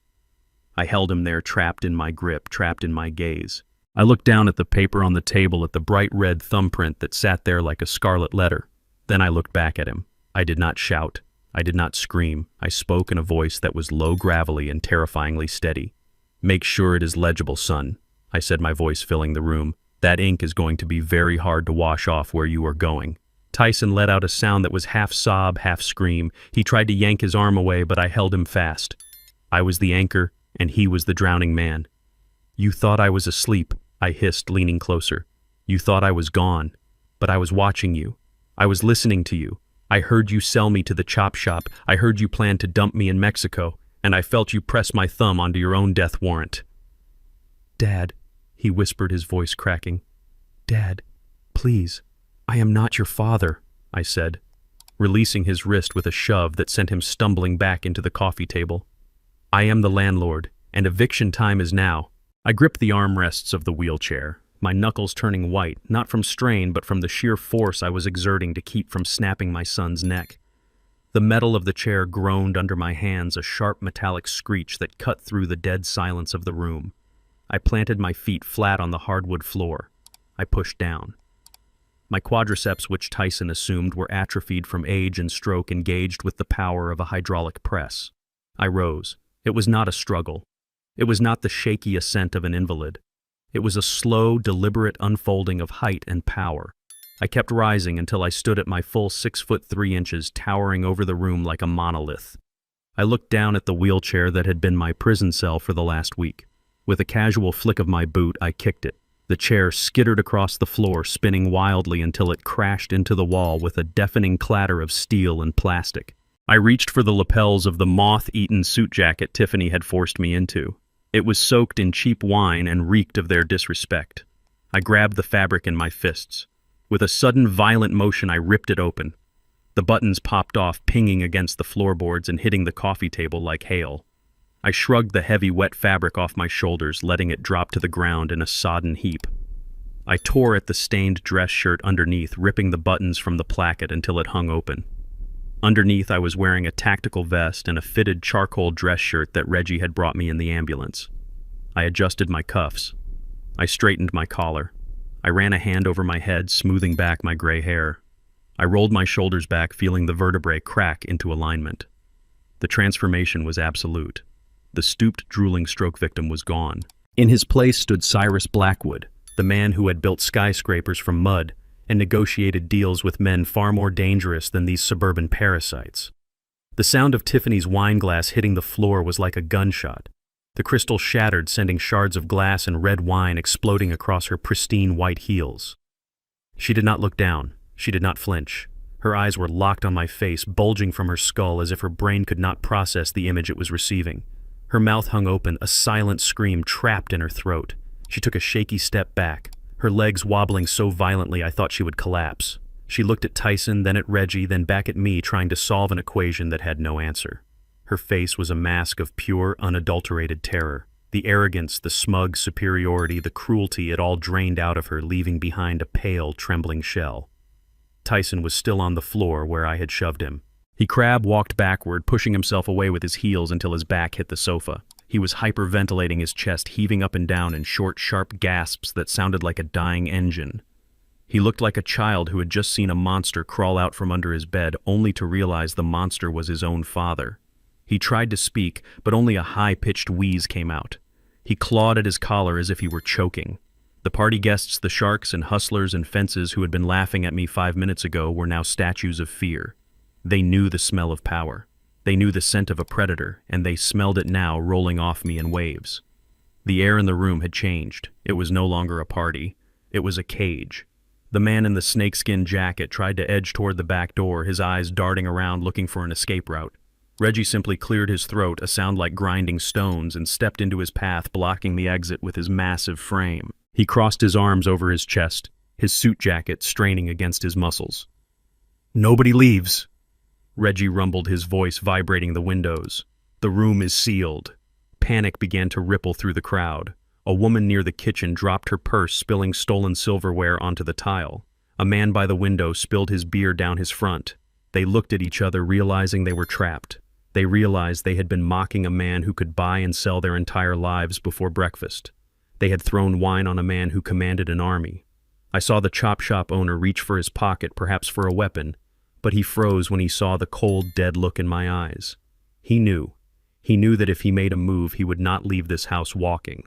I held him there, trapped in my grip, trapped in my gaze. I looked down at the paper on the table, at the bright red thumbprint that sat there like a scarlet letter. Then I looked back at him. I did not shout. I did not scream. I spoke in a voice that was low, gravelly, and terrifyingly steady. "Make sure it is legible, son," I said, my voice filling the room. "That ink is going to be very hard to wash off where you are going." Tyson let out a sound that was half sob, half scream. He tried to yank his arm away, but I held him fast. I was the anchor, and he was the drowning man. "You thought I was asleep," I hissed, leaning closer. "You thought I was gone, but I was watching you. I was listening to you. I heard you sell me to the chop shop. I heard you plan to dump me in Mexico, and I felt you press my thumb onto your own death warrant." "Dad," he whispered, his voice cracking. "Dad, please. I am not your father," I said, releasing his wrist with a shove that sent him stumbling back into the coffee table. "I am the landlord, and eviction time is now." I gripped the armrests of the wheelchair, my knuckles turning white, not from strain but from the sheer force I was exerting to keep from snapping my son's neck. The metal of the chair groaned under my hands, a sharp metallic screech that cut through the dead silence of the room. I planted my feet flat on the hardwood floor. I pushed down. My quadriceps, which Tyson assumed were atrophied from age and stroke, engaged with the power of a hydraulic press. I rose. It was not a struggle. It was not the shaky ascent of an invalid. It was a slow, deliberate unfolding of height and power. I kept rising until I stood at my full 6'3", towering over the room like a monolith. I looked down at the wheelchair that had been my prison cell for the last week. With a casual flick of my boot, I kicked it. The chair skittered across the floor, spinning wildly until it crashed into the wall with a deafening clatter of steel and plastic. I reached for the lapels of the moth-eaten suit jacket Tiffany had forced me into. It was soaked in cheap wine and reeked of their disrespect. I grabbed the fabric in my fists. With a sudden, violent motion, I ripped it open. The buttons popped off, pinging against the floorboards and hitting the coffee table like hail. I shrugged the heavy, wet fabric off my shoulders, letting it drop to the ground in a sodden heap. I tore at the stained dress shirt underneath, ripping the buttons from the placket until it hung open. Underneath, I was wearing a tactical vest and a fitted charcoal dress shirt that Reggie had brought me in the ambulance. I adjusted my cuffs. I straightened my collar. I ran a hand over my head, smoothing back my gray hair. I rolled my shoulders back, feeling the vertebrae crack into alignment. The transformation was absolute. The stooped, drooling stroke victim was gone. In his place stood Cyrus Blackwood, the man who had built skyscrapers from mud and negotiated deals with men far more dangerous than these suburban parasites. The sound of Tiffany's wine glass hitting the floor was like a gunshot. The crystal shattered, sending shards of glass and red wine exploding across her pristine white heels. She did not look down. She did not flinch. Her eyes were locked on my face, bulging from her skull as if her brain could not process the image it was receiving. Her mouth hung open, a silent scream trapped in her throat. She took a shaky step back, her legs wobbling so violently I thought she would collapse. She looked at Tyson, then at Reggie, then back at me, trying to solve an equation that had no answer. Her face was a mask of pure, unadulterated terror. The arrogance, the smug superiority, the cruelty, it all drained out of her, leaving behind a pale, trembling shell. Tyson was still on the floor where I had shoved him. He walked backward, pushing himself away with his heels until his back hit the sofa. He was hyperventilating, his chest heaving up and down in short, sharp gasps that sounded like a dying engine. He looked like a child who had just seen a monster crawl out from under his bed, only to realize the monster was his own father. He tried to speak, but only a high-pitched wheeze came out. He clawed at his collar as if he were choking. The party guests, the sharks and hustlers and fences who had been laughing at me 5 minutes ago, were now statues of fear. They knew the smell of power. They knew the scent of a predator, and they smelled it now rolling off me in waves. The air in the room had changed. It was no longer a party. It was a cage. The man in the snakeskin jacket tried to edge toward the back door, his eyes darting around looking for an escape route. Reggie simply cleared his throat, a sound like grinding stones, and stepped into his path, blocking the exit with his massive frame. He crossed his arms over his chest, his suit jacket straining against his muscles. "Nobody leaves," Reggie rumbled, his voice vibrating the windows. "The room is sealed." Panic began to ripple through the crowd. A woman near the kitchen dropped her purse, spilling stolen silverware onto the tile. A man by the window spilled his beer down his front. They looked at each other, realizing they were trapped. They realized they had been mocking a man who could buy and sell their entire lives before breakfast. They had thrown wine on a man who commanded an army. I saw the chop shop owner reach for his pocket, perhaps for a weapon, but he froze when he saw the cold, dead look in my eyes. He knew. He knew that if he made a move, he would not leave this house walking.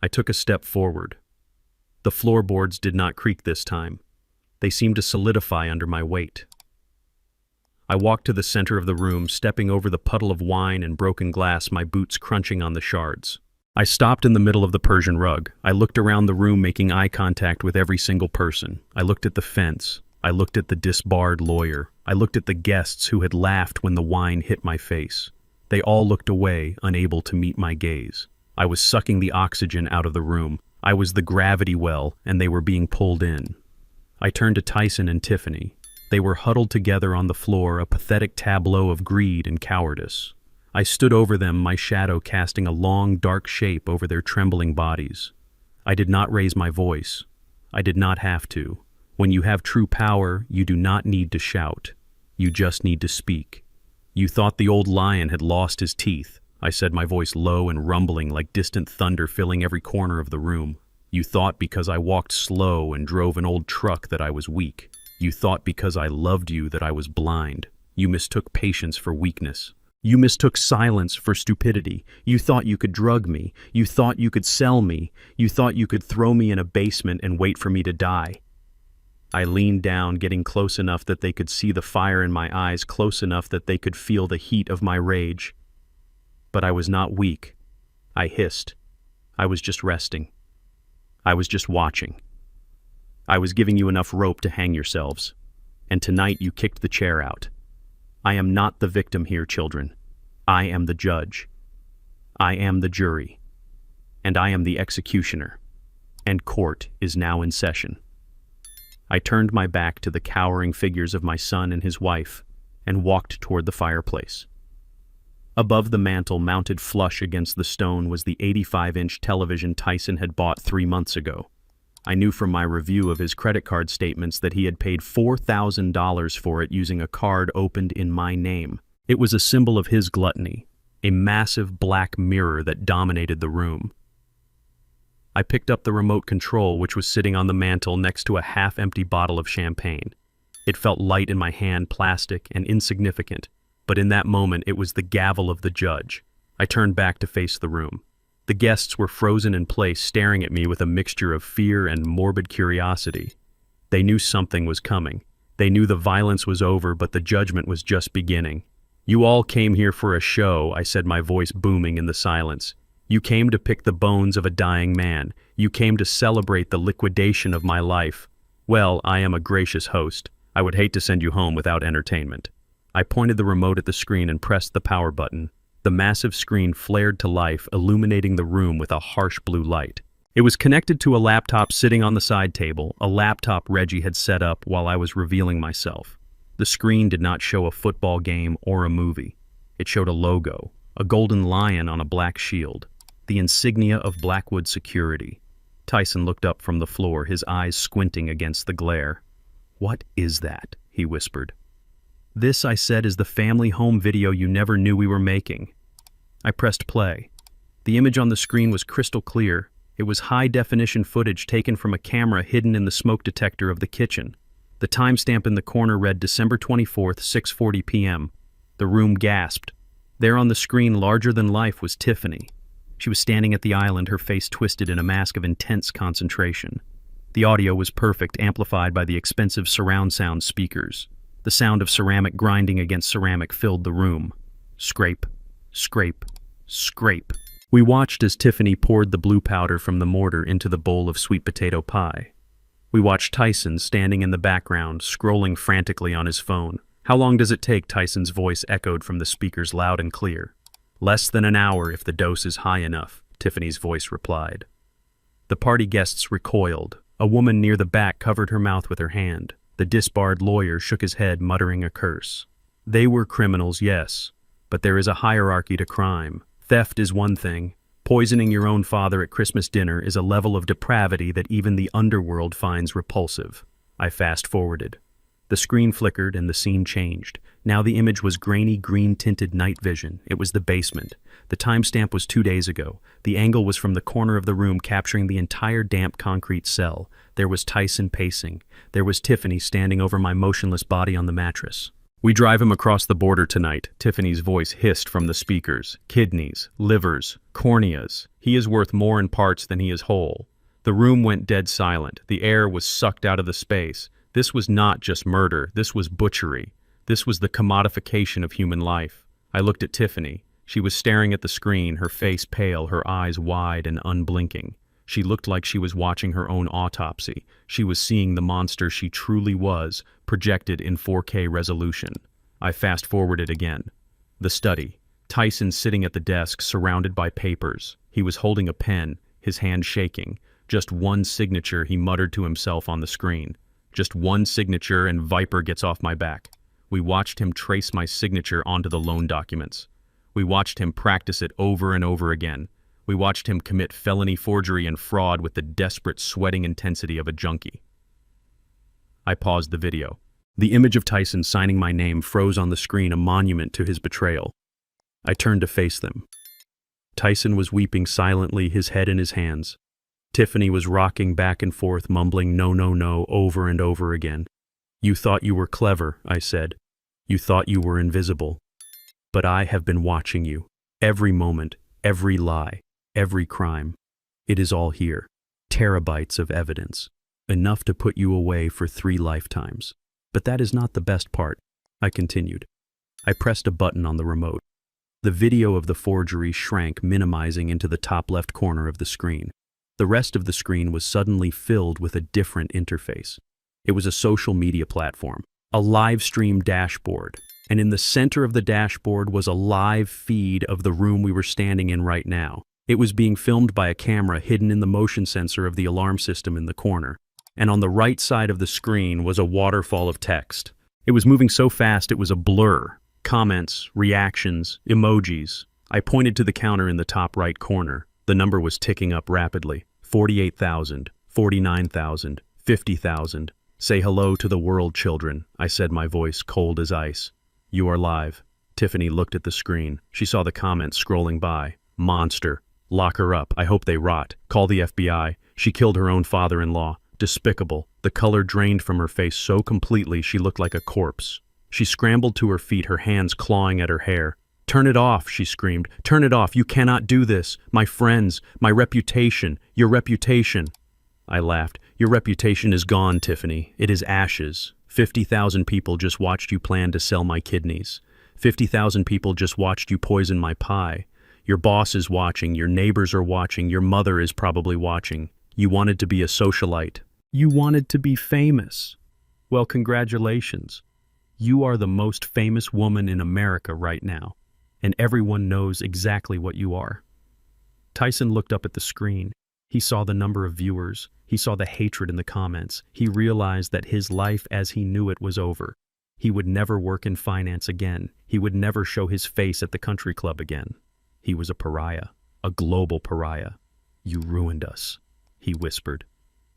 I took a step forward. The floorboards did not creak this time. They seemed to solidify under my weight. I walked to the center of the room, stepping over the puddle of wine and broken glass, my boots crunching on the shards. I stopped in the middle of the Persian rug. I looked around the room, making eye contact with every single person. I looked at the fence. I looked at the disbarred lawyer. I looked at the guests who had laughed when the wine hit my face. They all looked away, unable to meet my gaze. I was sucking the oxygen out of the room. I was the gravity well, and they were being pulled in. I turned to Tyson and Tiffany. They were huddled together on the floor, a pathetic tableau of greed and cowardice. I stood over them, my shadow casting a long, dark shape over their trembling bodies. I did not raise my voice. I did not have to. When you have true power, you do not need to shout. You just need to speak. You thought the old lion had lost his teeth. I said, my voice low and rumbling like distant thunder filling every corner of the room. You thought because I walked slow and drove an old truck that I was weak. You thought because I loved you that I was blind. You mistook patience for weakness. You mistook silence for stupidity. You thought you could drug me. You thought you could sell me. You thought you could throw me in a basement and wait for me to die. I leaned down, getting close enough that they could see the fire in my eyes, close enough that they could feel the heat of my rage. But I was not weak. I hissed. I was just resting. I was just watching. I was giving you enough rope to hang yourselves. And tonight you kicked the chair out. I am not the victim here, children. I am the judge. I am the jury. And I am the executioner. And court is now in session. I turned my back to the cowering figures of my son and his wife and walked toward the fireplace. Above the mantel, mounted flush against the stone, was the 85-inch television Tyson had bought 3 months ago. I knew from my review of his credit card statements that he had paid $4,000 for it using a card opened in my name. It was a symbol of his gluttony, a massive black mirror that dominated the room. I picked up the remote control, which was sitting on the mantel next to a half-empty bottle of champagne. It felt light in my hand, plastic and insignificant, but in that moment it was the gavel of the judge. I turned back to face the room. The guests were frozen in place, staring at me with a mixture of fear and morbid curiosity. They knew something was coming. They knew the violence was over, but the judgment was just beginning. "You all came here for a show," I said, my voice booming in the silence. "You came to pick the bones of a dying man. You came to celebrate the liquidation of my life. Well, I am a gracious host. I would hate to send you home without entertainment. I pointed the remote at the screen and pressed the power button. The massive screen flared to life, illuminating the room with a harsh blue light. It was connected to a laptop sitting on the side table, a laptop Reggie had set up while I was revealing myself. The screen did not show a football game or a movie. It showed a logo, a golden lion on a black shield, the insignia of Blackwood Security. Tyson looked up from the floor, his eyes squinting against the glare. "What is that?" he whispered. "This," I said, "is the family home video you never knew we were making." I pressed play. The image on the screen was crystal clear. It was high-definition footage taken from a camera hidden in the smoke detector of the kitchen. The timestamp in the corner read December 24th, 6:40 p.m. The room gasped. There on the screen, larger than life, was Tiffany. She was standing at the island, her face twisted in a mask of intense concentration. The audio was perfect, amplified by the expensive surround sound speakers. The sound of ceramic grinding against ceramic filled the room. Scrape, scrape, scrape. We watched as Tiffany poured the blue powder from the mortar into the bowl of sweet potato pie. We watched Tyson standing in the background, scrolling frantically on his phone. "How long does it take?" Tyson's voice echoed from the speakers loud and clear. "Less than an hour if the dose is high enough," Tiffany's voice replied. The party guests recoiled. A woman near the back covered her mouth with her hand. The disbarred lawyer shook his head, muttering a curse. They were criminals, yes, but there is a hierarchy to crime. Theft is one thing. Poisoning your own father at Christmas dinner is a level of depravity that even the underworld finds repulsive. I fast-forwarded. The screen flickered and the scene changed. Now the image was grainy, green-tinted night vision. It was the basement. The timestamp was 2 days ago. The angle was from the corner of the room, capturing the entire damp concrete cell. There was Tyson pacing. There was Tiffany standing over my motionless body on the mattress. "We drive him across the border tonight," Tiffany's voice hissed from the speakers. "Kidneys, livers, corneas. He is worth more in parts than he is whole." The room went dead silent. The air was sucked out of the space. This was not just murder. This was butchery. This was the commodification of human life. I looked at Tiffany. She was staring at the screen, her face pale, her eyes wide and unblinking. She looked like she was watching her own autopsy. She was seeing the monster she truly was, projected in 4K resolution. I fast-forwarded again. The study. Tyson sitting at the desk, surrounded by papers. He was holding a pen, his hand shaking. Just one signature, he muttered to himself on the screen. Just one signature and Viper gets off my back. We watched him trace my signature onto the loan documents. We watched him practice it over and over again. We watched him commit felony forgery and fraud with the desperate sweating intensity of a junkie. I paused the video. The image of Tyson signing my name froze on the screen, a monument to his betrayal. I turned to face them. Tyson was weeping silently, his head in his hands. Tiffany was rocking back and forth, mumbling "no, no, no" over and over again. "You thought you were clever," I said. "You thought you were invisible. But I have been watching you. Every moment, every lie, every crime. It is all here. Terabytes of evidence. Enough to put you away for 3 lifetimes. But that is not the best part," I continued. I pressed a button on the remote. The video of the forgery shrank, minimizing into the top left corner of the screen. The rest of the screen was suddenly filled with a different interface. It was a social media platform, a live stream dashboard, and in the center of the dashboard was a live feed of the room we were standing in right now. It was being filmed by a camera hidden in the motion sensor of the alarm system in the corner. And on the right side of the screen was a waterfall of text. It was moving so fast it was a blur. Comments, reactions, emojis. I pointed to the counter in the top right corner. The number was ticking up rapidly. 48,000, 49,000, 50,000. "Say hello to the world, children," I said, my voice cold as ice. "You are live." Tiffany looked at the screen. She saw the comments scrolling by. "Monster. Lock her up. I hope they rot. Call the FBI. She killed her own father-in-law. Despicable." The color drained from her face so completely she looked like a corpse. She scrambled to her feet, her hands clawing at her hair. "Turn it off," she screamed. "Turn it off. You cannot do this. My friends, my reputation, your reputation." I laughed. "Your reputation is gone, Tiffany. It is ashes. 50,000 people just watched you plan to sell my kidneys. 50,000 people just watched you poison my pie. Your boss is watching, your neighbors are watching, your mother is probably watching. You wanted to be a socialite. You wanted to be famous. Well, congratulations. You are the most famous woman in America right now, and everyone knows exactly what you are. Tyson looked up at the screen. He saw the number of viewers. He saw the hatred in the comments. He realized that his life as he knew it was over. He would never work in finance again. He would never show his face at the country club again. He was a pariah, a global pariah. You ruined us, he whispered.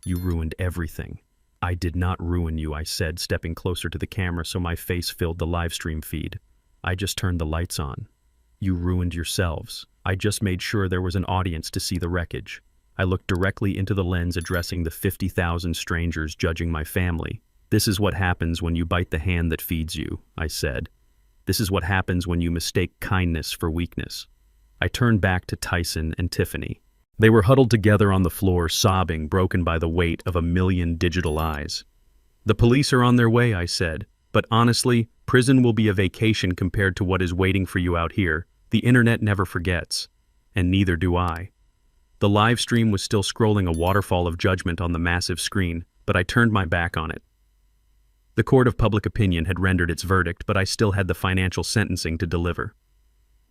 You ruined everything. I did not ruin you, I said, stepping closer to the camera so my face filled the livestream feed. I just turned the lights on. You ruined yourselves. I just made sure there was an audience to see the wreckage. I looked directly into the lens addressing the 50,000 strangers judging my family. This is what happens when you bite the hand that feeds you, I said. This is what happens when you mistake kindness for weakness. I turned back to Tyson and Tiffany. They were huddled together on the floor, sobbing, broken by the weight of 1,000,000 digital eyes. The police are on their way, I said, but honestly, prison will be a vacation compared to what is waiting for you out here. The internet never forgets, and neither do I. The live stream was still scrolling a waterfall of judgment on the massive screen, but I turned my back on it. The court of public opinion had rendered its verdict, but I still had the financial sentencing to deliver.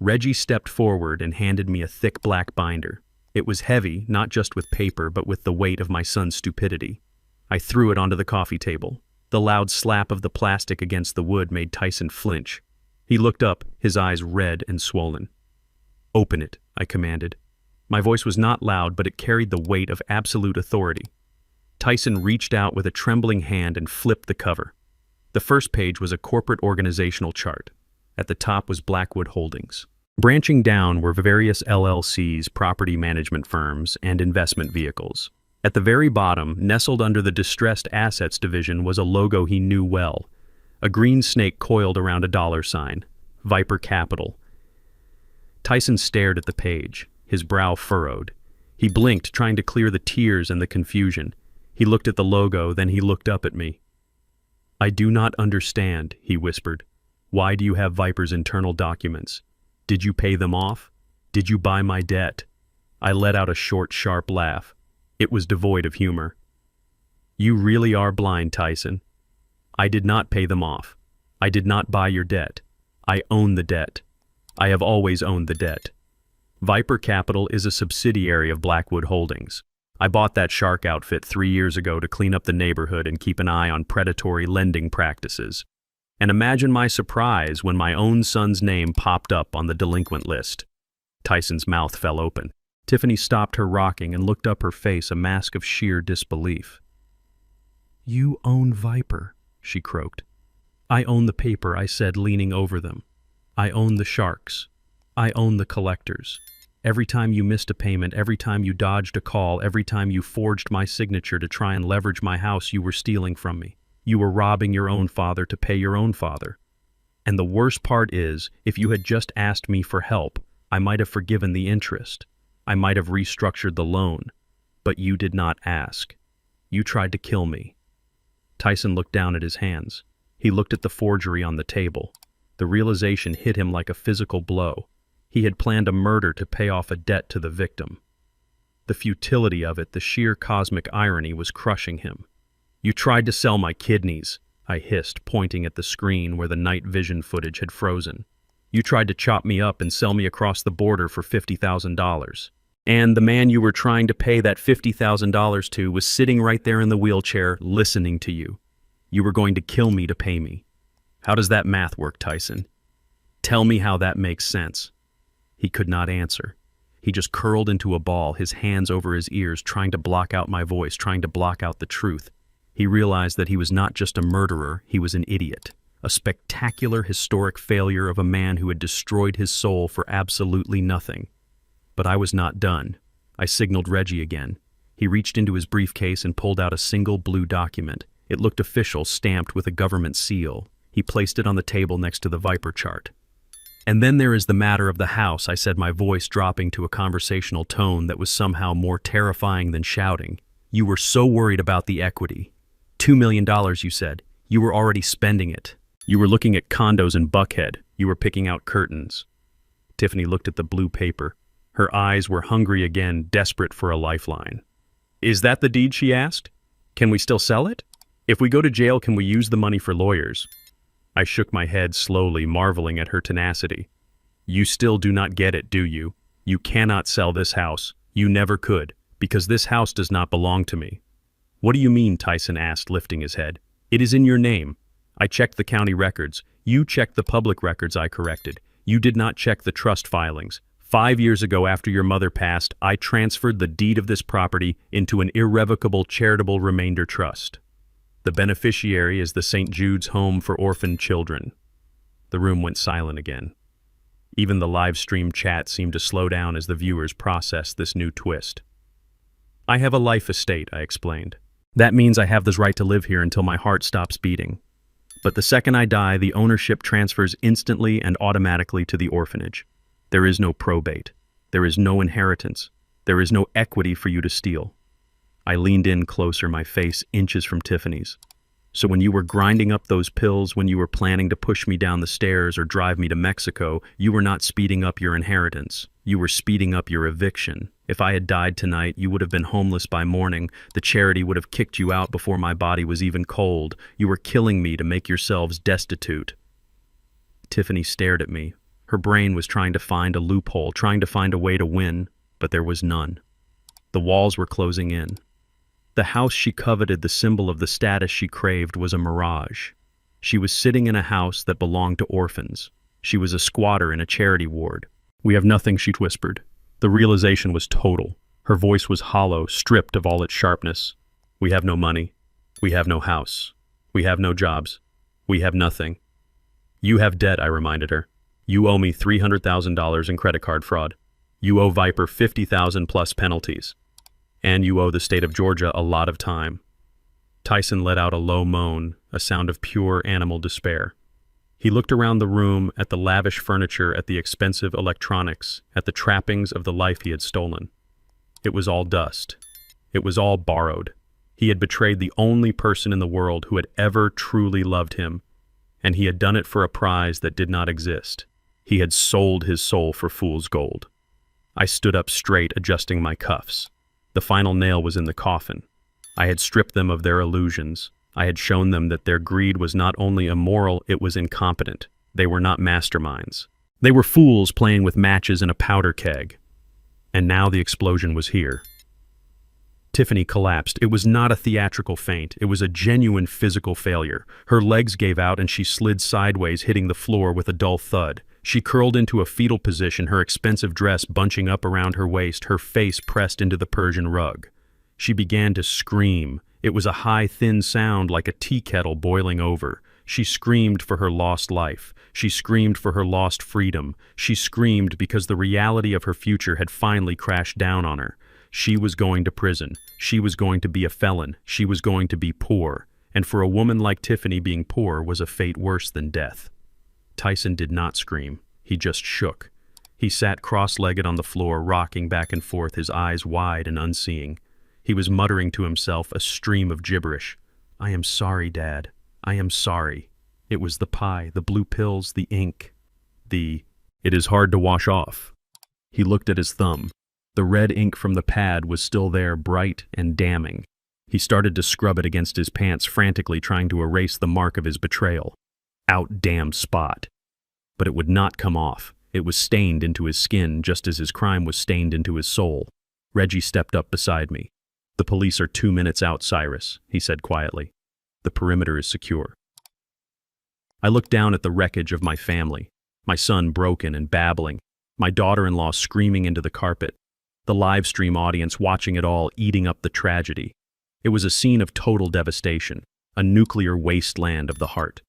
Reggie stepped forward and handed me a thick black binder. It was heavy, not just with paper, but with the weight of my son's stupidity. I threw it onto the coffee table. The loud slap of the plastic against the wood made Tyson flinch. He looked up, his eyes red and swollen. Open it, I commanded. My voice was not loud, but it carried the weight of absolute authority. Tyson reached out with a trembling hand and flipped the cover. The first page was a corporate organizational chart. At the top was Blackwood Holdings. Branching down were various LLCs, property management firms, and investment vehicles. At the very bottom, nestled under the distressed assets division, was a logo he knew well. A green snake coiled around a dollar sign. Viper Capital. Tyson stared at the page, his brow furrowed. He blinked, trying to clear the tears and the confusion. He looked at the logo, then he looked up at me. I do not understand, he whispered. Why do you have Viper's internal documents? Did you pay them off? Did you buy my debt? I let out a short, sharp laugh. It was devoid of humor. You really are blind, Tyson. I did not pay them off. I did not buy your debt. I own the debt. I have always owned the debt. Viper Capital is a subsidiary of Blackwood Holdings. I bought that shark outfit 3 years ago to clean up the neighborhood and keep an eye on predatory lending practices. And imagine my surprise when my own son's name popped up on the delinquent list. Tyson's mouth fell open. Tiffany stopped her rocking and looked up her face, a mask of sheer disbelief. You own Viper, she croaked. I own the paper, I said, leaning over them. I own the sharks. I own the collectors. Every time you missed a payment, every time you dodged a call, every time you forged my signature to try and leverage my house, you were stealing from me. You were robbing your own father to pay your own father. And the worst part is, if you had just asked me for help, I might have forgiven the interest. I might have restructured the loan. But you did not ask. You tried to kill me. Tyson looked down at his hands. He looked at the forgery on the table. The realization hit him like a physical blow. He had planned a murder to pay off a debt to the victim. The futility of it, the sheer cosmic irony, was crushing him. You tried to sell my kidneys, I hissed, pointing at the screen where the night vision footage had frozen. You tried to chop me up and sell me across the border for $50,000. And the man you were trying to pay that $50,000 to was sitting right there in the wheelchair, listening to you. You were going to kill me to pay me. How does that math work, Tyson? Tell me how that makes sense. He could not answer. He just curled into a ball, his hands over his ears, trying to block out my voice, trying to block out the truth. He realized that he was not just a murderer, he was an idiot. A spectacular, historic failure of a man who had destroyed his soul for absolutely nothing. But I was not done. I signaled Reggie again. He reached into his briefcase and pulled out a single blue document. It looked official, stamped with a government seal. He placed it on the table next to the Viper chart. And then there is the matter of the house, I said, my voice dropping to a conversational tone that was somehow more terrifying than shouting. You were so worried about the equity. $2 million, you said. You were already spending it. You were looking at condos in Buckhead. You were picking out curtains. Tiffany looked at the blue paper. Her eyes were hungry again, desperate for a lifeline. Is that the deed, she asked? Can we still sell it? If we go to jail, can we use the money for lawyers? I shook my head slowly, marveling at her tenacity. You still do not get it, do you? You cannot sell this house. You never could, because this house does not belong to me. What do you mean? Tyson asked, lifting his head. It is in your name. I checked the county records. You checked the public records I corrected. You did not check the trust filings. 5 years ago, after your mother passed, I transferred the deed of this property into an irrevocable charitable remainder trust. The beneficiary is the St. Jude's Home for Orphaned Children. The room went silent again. Even the live stream chat seemed to slow down as the viewers processed this new twist. I have a life estate, I explained. That means I have the right to live here until my heart stops beating. But the second I die, the ownership transfers instantly and automatically to the orphanage. There is no probate. There is no inheritance. There is no equity for you to steal. I leaned in closer, my face inches from Tiffany's. So when you were grinding up those pills, when you were planning to push me down the stairs or drive me to Mexico, you were not speeding up your inheritance. You were speeding up your eviction. If I had died tonight, you would have been homeless by morning. The charity would have kicked you out before my body was even cold. You were killing me to make yourselves destitute. Tiffany stared at me. Her brain was trying to find a loophole, trying to find a way to win, but there was none. The walls were closing in. The house she coveted, the symbol of the status she craved, was a mirage. She was sitting in a house that belonged to orphans. She was a squatter in a charity ward. We have nothing, she whispered. The realization was total. Her voice was hollow, stripped of all its sharpness. We have no money. We have no house. We have no jobs. We have nothing. You have debt, I reminded her. You owe me $300,000 in credit card fraud. You owe Viper $50,000 plus penalties. And you owe the state of Georgia a lot of time. Tyson let out a low moan, a sound of pure animal despair. He looked around the room, at the lavish furniture, at the expensive electronics, at the trappings of the life he had stolen. It was all dust. It was all borrowed. He had betrayed the only person in the world who had ever truly loved him, and he had done it for a prize that did not exist. He had sold his soul for fool's gold. I stood up straight, adjusting my cuffs. The final nail was in the coffin. I had stripped them of their illusions. I had shown them that their greed was not only immoral, it was incompetent. They were not masterminds. They were fools playing with matches in a powder keg. And now the explosion was here. Tiffany collapsed. It was not a theatrical faint. It was a genuine physical failure. Her legs gave out and she slid sideways, hitting the floor with a dull thud. She curled into a fetal position, her expensive dress bunching up around her waist, her face pressed into the Persian rug. She began to scream. It was a high, thin sound like a tea kettle boiling over. She screamed for her lost life. She screamed for her lost freedom. She screamed because the reality of her future had finally crashed down on her. She was going to prison. She was going to be a felon. She was going to be poor. And for a woman like Tiffany, being poor was a fate worse than death. Tyson did not scream. He just shook. He sat cross-legged on the floor, rocking back and forth, his eyes wide and unseeing. He was muttering to himself, a stream of gibberish. I am sorry, Dad. I am sorry. It was the pie, the blue pills, the ink. It is hard to wash off. He looked at his thumb. The red ink from the pad was still there, bright and damning. He started to scrub it against his pants, frantically trying to erase the mark of his betrayal. Out-damned spot. But it would not come off. It was stained into his skin, just as his crime was stained into his soul. Reggie stepped up beside me. The police are 2 minutes out, Cyrus, he said quietly. The perimeter is secure. I looked down at the wreckage of my family. My son broken and babbling. My daughter-in-law screaming into the carpet. The live stream audience watching it all, eating up the tragedy. It was a scene of total devastation, a nuclear wasteland of the heart.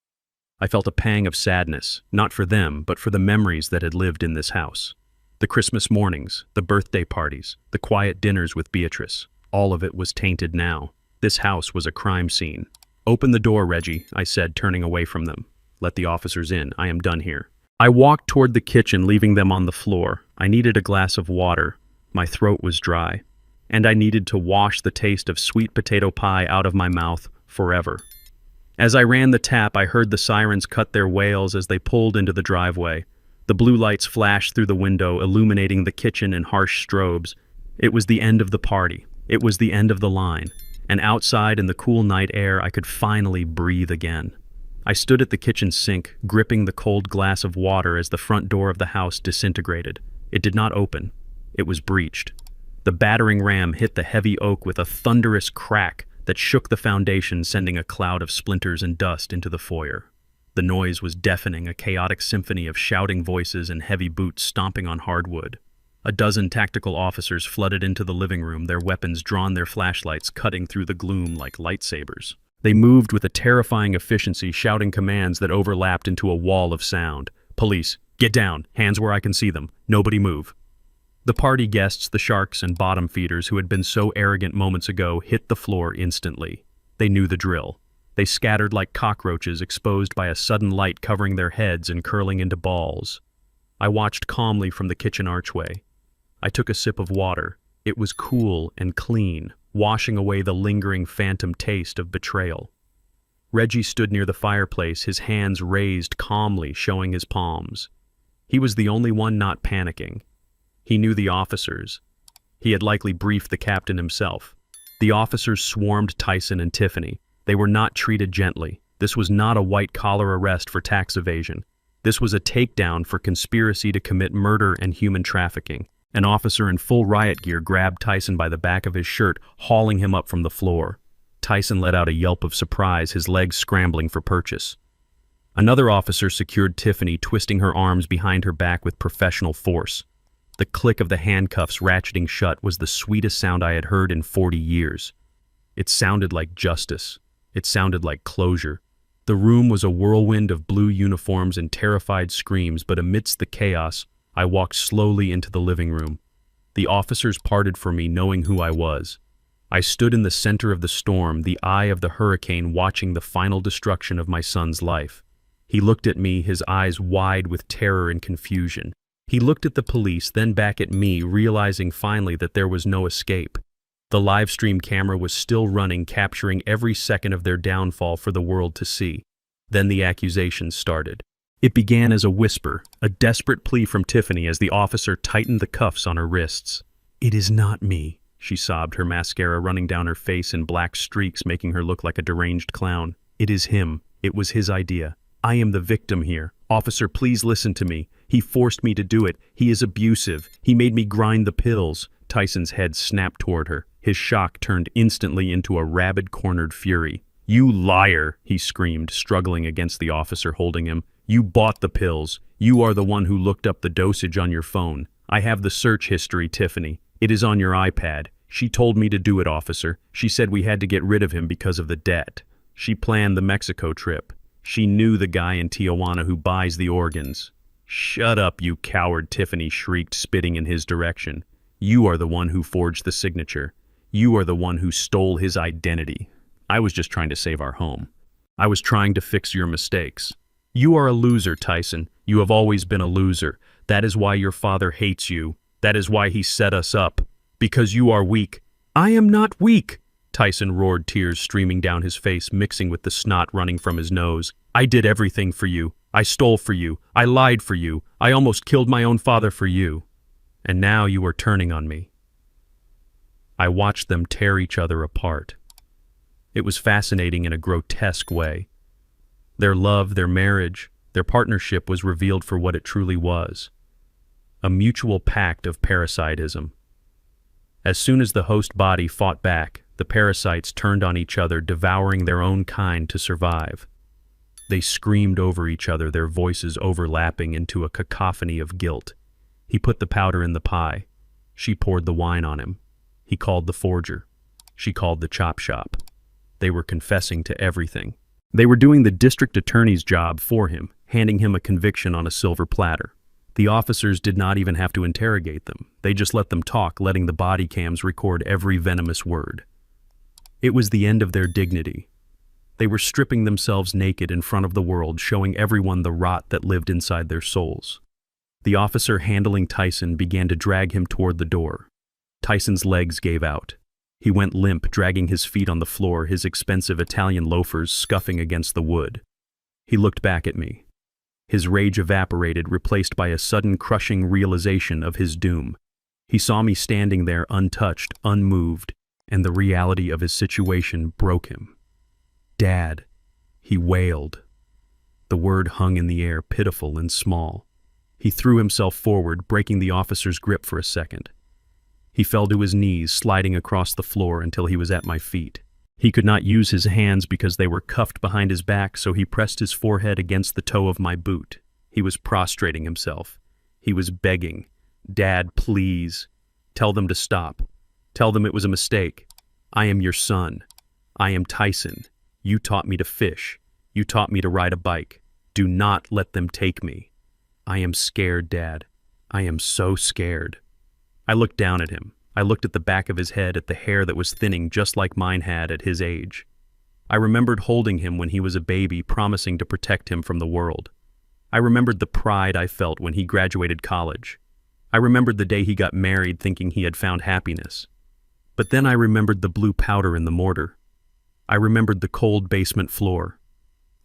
I felt a pang of sadness, not for them, but for the memories that had lived in this house. The Christmas mornings, the birthday parties, the quiet dinners with Beatrice. All of it was tainted now. This house was a crime scene. Open the door, Reggie, I said, turning away from them. Let the officers in. I am done here. I walked toward the kitchen, leaving them on the floor. I needed a glass of water. My throat was dry. And I needed to wash the taste of sweet potato pie out of my mouth forever. As I ran the tap, I heard the sirens cut their wails as they pulled into the driveway. The blue lights flashed through the window, illuminating the kitchen in harsh strobes. It was the end of the party. It was the end of the line. and outside in the cool night air I could finally breathe again. I stood at the kitchen sink, gripping the cold glass of water as the front door of the house disintegrated. It did not open. It was breached. The battering ram hit the heavy oak with a thunderous crack that shook the foundation, sending a cloud of splinters and dust into the foyer. The noise was deafening, a chaotic symphony of shouting voices and heavy boots stomping on hardwood. A dozen tactical officers flooded into the living room, their weapons drawn, their flashlights cutting through the gloom like lightsabers. They moved with a terrifying efficiency, shouting commands that overlapped into a wall of sound. "Police, get down, hands where I can see them, nobody move." The party guests, the sharks and bottom feeders who had been so arrogant moments ago, hit the floor instantly. They knew the drill. They scattered like cockroaches, exposed by a sudden light covering their heads and curling into balls. I watched calmly from the kitchen archway. I took a sip of water. It was cool and clean, washing away the lingering phantom taste of betrayal. Reggie stood near the fireplace, his hands raised calmly, showing his palms. He was the only one not panicking. He knew the officers. He had likely briefed the captain himself. The officers swarmed Tyson and Tiffany. They were not treated gently. This was not a white-collar arrest for tax evasion. This was a takedown for conspiracy to commit murder and human trafficking. An officer in full riot gear grabbed Tyson by the back of his shirt, hauling him up from the floor. Tyson let out a yelp of surprise, his legs scrambling for purchase. Another officer secured Tiffany, twisting her arms behind her back with professional force. The click of the handcuffs ratcheting shut was the sweetest sound I had heard in 40 years. It sounded like justice. It sounded like closure. The room was a whirlwind of blue uniforms and terrified screams, but amidst the chaos, I walked slowly into the living room. The officers parted for me, knowing who I was. I stood in the center of the storm, the eye of the hurricane, watching the final destruction of my son's life. He looked at me, his eyes wide with terror and confusion. He looked at the police, then back at me, realizing finally that there was no escape. The livestream camera was still running, capturing every second of their downfall for the world to see. Then the accusations started. It began as a whisper, a desperate plea from Tiffany as the officer tightened the cuffs on her wrists. "It is not me," she sobbed, her mascara running down her face in black streaks, making her look like a deranged clown. "It is him. It was his idea. I am the victim here. Officer, please listen to me. He forced me to do it. He is abusive. He made me grind the pills." Tyson's head snapped toward her. His shock turned instantly into a rabid, cornered fury. "You liar," he screamed, struggling against the officer holding him. "You bought the pills. You are the one who looked up the dosage on your phone. I have the search history, Tiffany. It is on your iPad. She told me to do it, officer. She said we had to get rid of him because of the debt. She planned the Mexico trip. She knew the guy in Tijuana who buys the organs." "Shut up, you coward," Tiffany shrieked, spitting in his direction. "You are the one who forged the signature. You are the one who stole his identity. I was just trying to save our home. I was trying to fix your mistakes. You are a loser, Tyson. You have always been a loser. That is why your father hates you. That is why he set us up. Because you are weak." "I am not weak," Tyson roared, tears streaming down his face, mixing with the snot running from his nose. "I did everything for you. I stole for you. I lied for you. I almost killed my own father for you. And now you are turning on me." I watched them tear each other apart. It was fascinating in a grotesque way. Their love, their marriage, their partnership was revealed for what it truly was. A mutual pact of parasitism. As soon as the host body fought back, the parasites turned on each other, devouring their own kind to survive. They screamed over each other, their voices overlapping into a cacophony of guilt. He put the powder in the pie. She poured the wine on him. He called the forger. She called the chop shop. They were confessing to everything. They were doing the district attorney's job for him, handing him a conviction on a silver platter. The officers did not even have to interrogate them. They just let them talk, letting the body cams record every venomous word. It was the end of their dignity. They were stripping themselves naked in front of the world, showing everyone the rot that lived inside their souls. The officer handling Tyson began to drag him toward the door. Tyson's legs gave out. He went limp, dragging his feet on the floor, his expensive Italian loafers scuffing against the wood. He looked back at me. His rage evaporated, replaced by a sudden crushing realization of his doom. He saw me standing there untouched, unmoved, and the reality of his situation broke him. "Dad," he wailed. The word hung in the air, pitiful and small. He threw himself forward, breaking the officer's grip for a second. He fell to his knees, sliding across the floor until he was at my feet. He could not use his hands because they were cuffed behind his back, so he pressed his forehead against the toe of my boot. He was prostrating himself. He was begging, "Dad, please. Tell them to stop. Tell them it was a mistake. I am your son. I am Tyson. You taught me to fish. You taught me to ride a bike. Do not let them take me. I am scared, Dad. I am so scared." I looked down at him. I looked at the back of his head, at the hair that was thinning just like mine had at his age. I remembered holding him when he was a baby, promising to protect him from the world. I remembered the pride I felt when he graduated college. I remembered the day he got married, thinking he had found happiness. But then I remembered the blue powder in the mortar. I remembered the cold basement floor.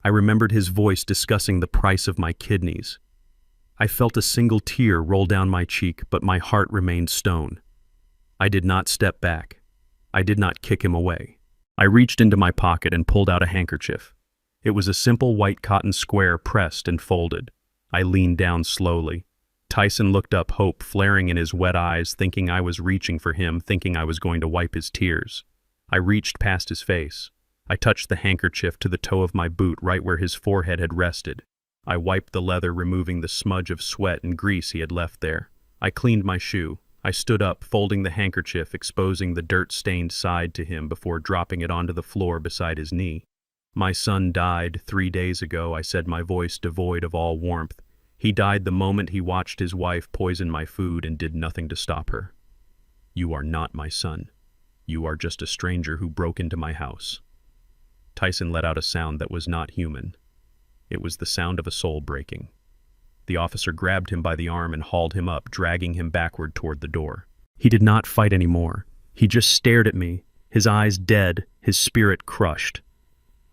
I remembered his voice discussing the price of my kidneys. I felt a single tear roll down my cheek, but my heart remained stone. I did not step back. I did not kick him away. I reached into my pocket and pulled out a handkerchief. It was a simple white cotton square pressed and folded. I leaned down slowly. Tyson looked up, hope flaring in his wet eyes, thinking I was reaching for him, thinking I was going to wipe his tears. I reached past his face. I touched the handkerchief to the toe of my boot, right where his forehead had rested. I wiped the leather, removing the smudge of sweat and grease he had left there. I cleaned my shoe. I stood up, folding the handkerchief, exposing the dirt-stained side to him before dropping it onto the floor beside his knee. "My son died 3 days ago," I said, my voice devoid of all warmth. "He died the moment he watched his wife poison my food and did nothing to stop her. You are not my son. You are just a stranger who broke into my house." Tyson let out a sound that was not human. It was the sound of a soul breaking. The officer grabbed him by the arm and hauled him up, dragging him backward toward the door. He did not fight anymore. He just stared at me, his eyes dead, his spirit crushed.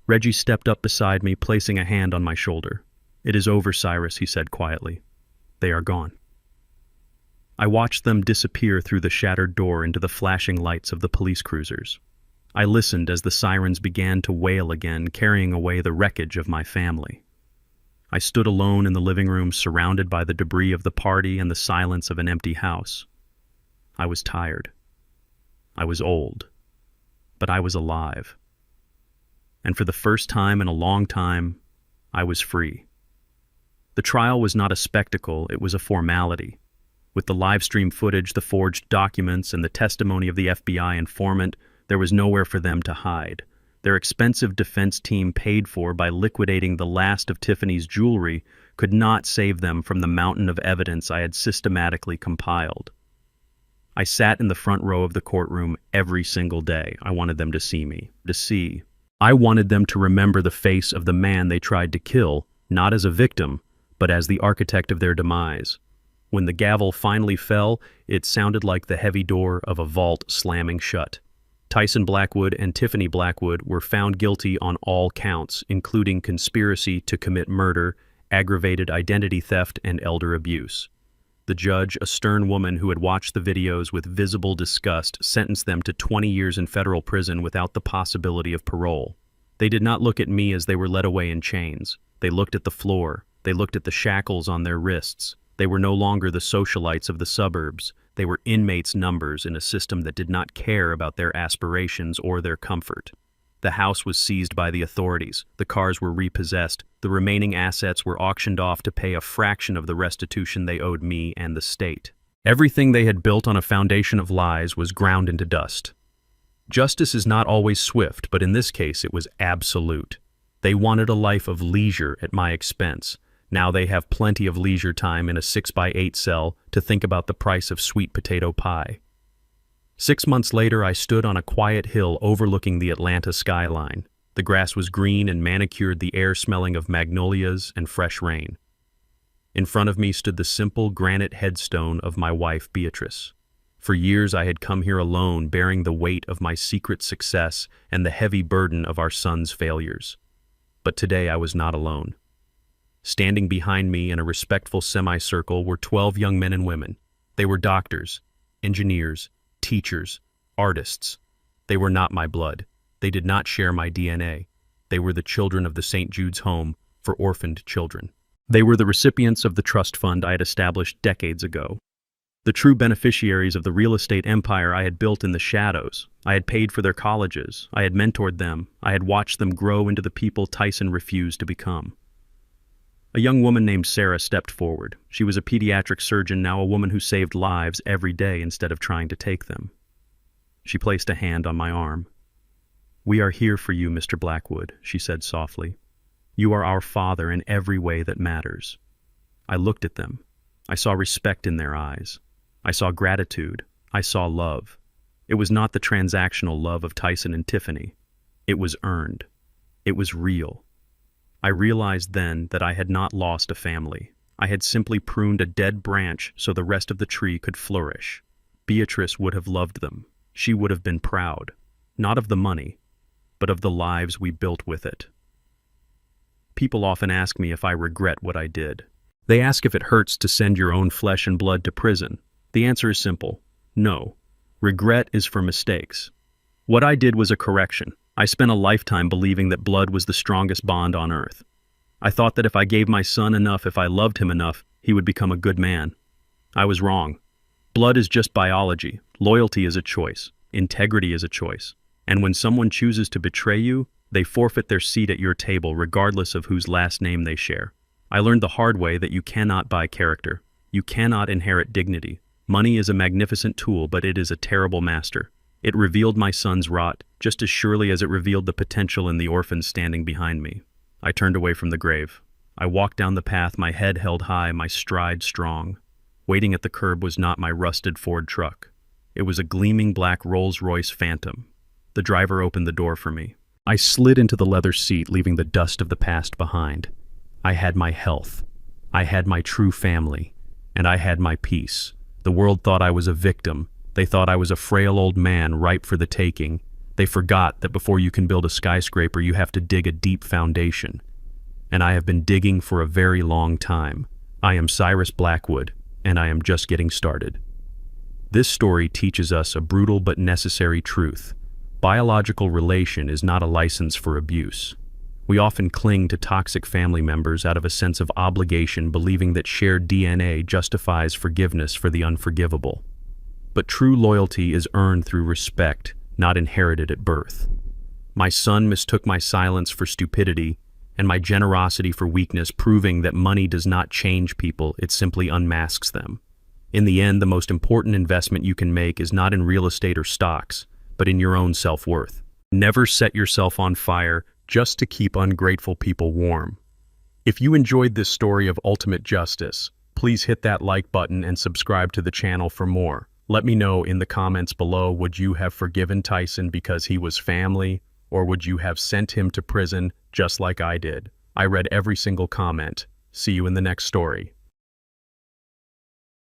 Reggie stepped up beside me, placing a hand on my shoulder. "It is over, Cyrus," he said quietly. "They are gone." I watched them disappear through the shattered door into the flashing lights of the police cruisers. I listened as the sirens began to wail again, carrying away the wreckage of my family. I stood alone in the living room, surrounded by the debris of the party and the silence of an empty house. I was tired. I was old. But I was alive. And for the first time in a long time, I was free. The trial was not a spectacle, it was a formality. With the livestream footage, the forged documents, and the testimony of the FBI informant, there was nowhere for them to hide. Their expensive defense team, paid for by liquidating the last of Tiffany's jewelry, could not save them from the mountain of evidence I had systematically compiled. I sat in the front row of the courtroom every single day. I wanted them to see me, to see. I wanted them to remember the face of the man they tried to kill, not as a victim, but as the architect of their demise. When the gavel finally fell, it sounded like the heavy door of a vault slamming shut. Tyson Blackwood and Tiffany Blackwood were found guilty on all counts, including conspiracy to commit murder, aggravated identity theft, and elder abuse. The judge, a stern woman who had watched the videos with visible disgust, sentenced them to 20 years in federal prison without the possibility of parole. They did not look at me as they were led away in chains. They looked at the floor. They looked at the shackles on their wrists. They were no longer the socialites of the suburbs. They were inmates' numbers in a system that did not care about their aspirations or their comfort. The house was seized by the authorities. The cars were repossessed. The remaining assets were auctioned off to pay a fraction of the restitution they owed me and the state. Everything they had built on a foundation of lies was ground into dust. Justice is not always swift, but in this case it was absolute. They wanted a life of leisure at my expense. Now they have plenty of leisure time in a 6x8 cell to think about the price of sweet potato pie. 6 months later, I stood on a quiet hill overlooking the Atlanta skyline. The grass was green and manicured, the air smelling of magnolias and fresh rain. In front of me stood the simple granite headstone of my wife, Beatrice. For years I had come here alone, bearing the weight of my secret success and the heavy burden of our son's failures. But today I was not alone. Standing behind me in a respectful semicircle were 12 young men and women. They were doctors, engineers, teachers, artists. They were not my blood. They did not share my DNA. They were the children of the St. Jude's Home for orphaned children. They were the recipients of the trust fund I had established decades ago. The true beneficiaries of the real estate empire I had built in the shadows. I had paid for their colleges. I had mentored them. I had watched them grow into the people Tyson refused to become. A young woman named Sarah stepped forward. She was a pediatric surgeon, now a woman who saved lives every day instead of trying to take them. She placed a hand on my arm. "We are here for you, Mr. Blackwood," she said softly. "You are our father in every way that matters." I looked at them. I saw respect in their eyes. I saw gratitude. I saw love. It was not the transactional love of Tyson and Tiffany. It was earned. It was real. I realized then that I had not lost a family. I had simply pruned a dead branch so the rest of the tree could flourish. Beatrice would have loved them. She would have been proud, not of the money, but of the lives we built with it. People often ask me if I regret what I did. They ask if it hurts to send your own flesh and blood to prison. The answer is simple: no. Regret is for mistakes. What I did was a correction. I spent a lifetime believing that blood was the strongest bond on earth. I thought that if I gave my son enough, if I loved him enough, he would become a good man. I was wrong. Blood is just biology. Loyalty is a choice. Integrity is a choice. And when someone chooses to betray you, they forfeit their seat at your table regardless of whose last name they share. I learned the hard way that you cannot buy character. You cannot inherit dignity. Money is a magnificent tool, but it is a terrible master. It revealed my son's rot, just as surely as it revealed the potential in the orphans standing behind me. I turned away from the grave. I walked down the path, my head held high, my stride strong. Waiting at the curb was not my rusted Ford truck. It was a gleaming black Rolls-Royce Phantom. The driver opened the door for me. I slid into the leather seat, leaving the dust of the past behind. I had my health. I had my true family. And I had my peace. The world thought I was a victim. They thought I was a frail old man ripe for the taking. They forgot that before you can build a skyscraper, you have to dig a deep foundation. And I have been digging for a very long time. I am Cyrus Blackwood, and I am just getting started. This story teaches us a brutal but necessary truth. Biological relation is not a license for abuse. We often cling to toxic family members out of a sense of obligation, believing that shared DNA justifies forgiveness for the unforgivable. But true loyalty is earned through respect, not inherited at birth. My son mistook my silence for stupidity and my generosity for weakness, proving that money does not change people, it simply unmasks them. In the end, the most important investment you can make is not in real estate or stocks, but in your own self-worth. Never set yourself on fire just to keep ungrateful people warm. If you enjoyed this story of ultimate justice, please hit that like button and subscribe to the channel for more. Let me know in the comments below, would you have forgiven Tyson because he was family, or would you have sent him to prison just like I did? I read every single comment. See you in the next story.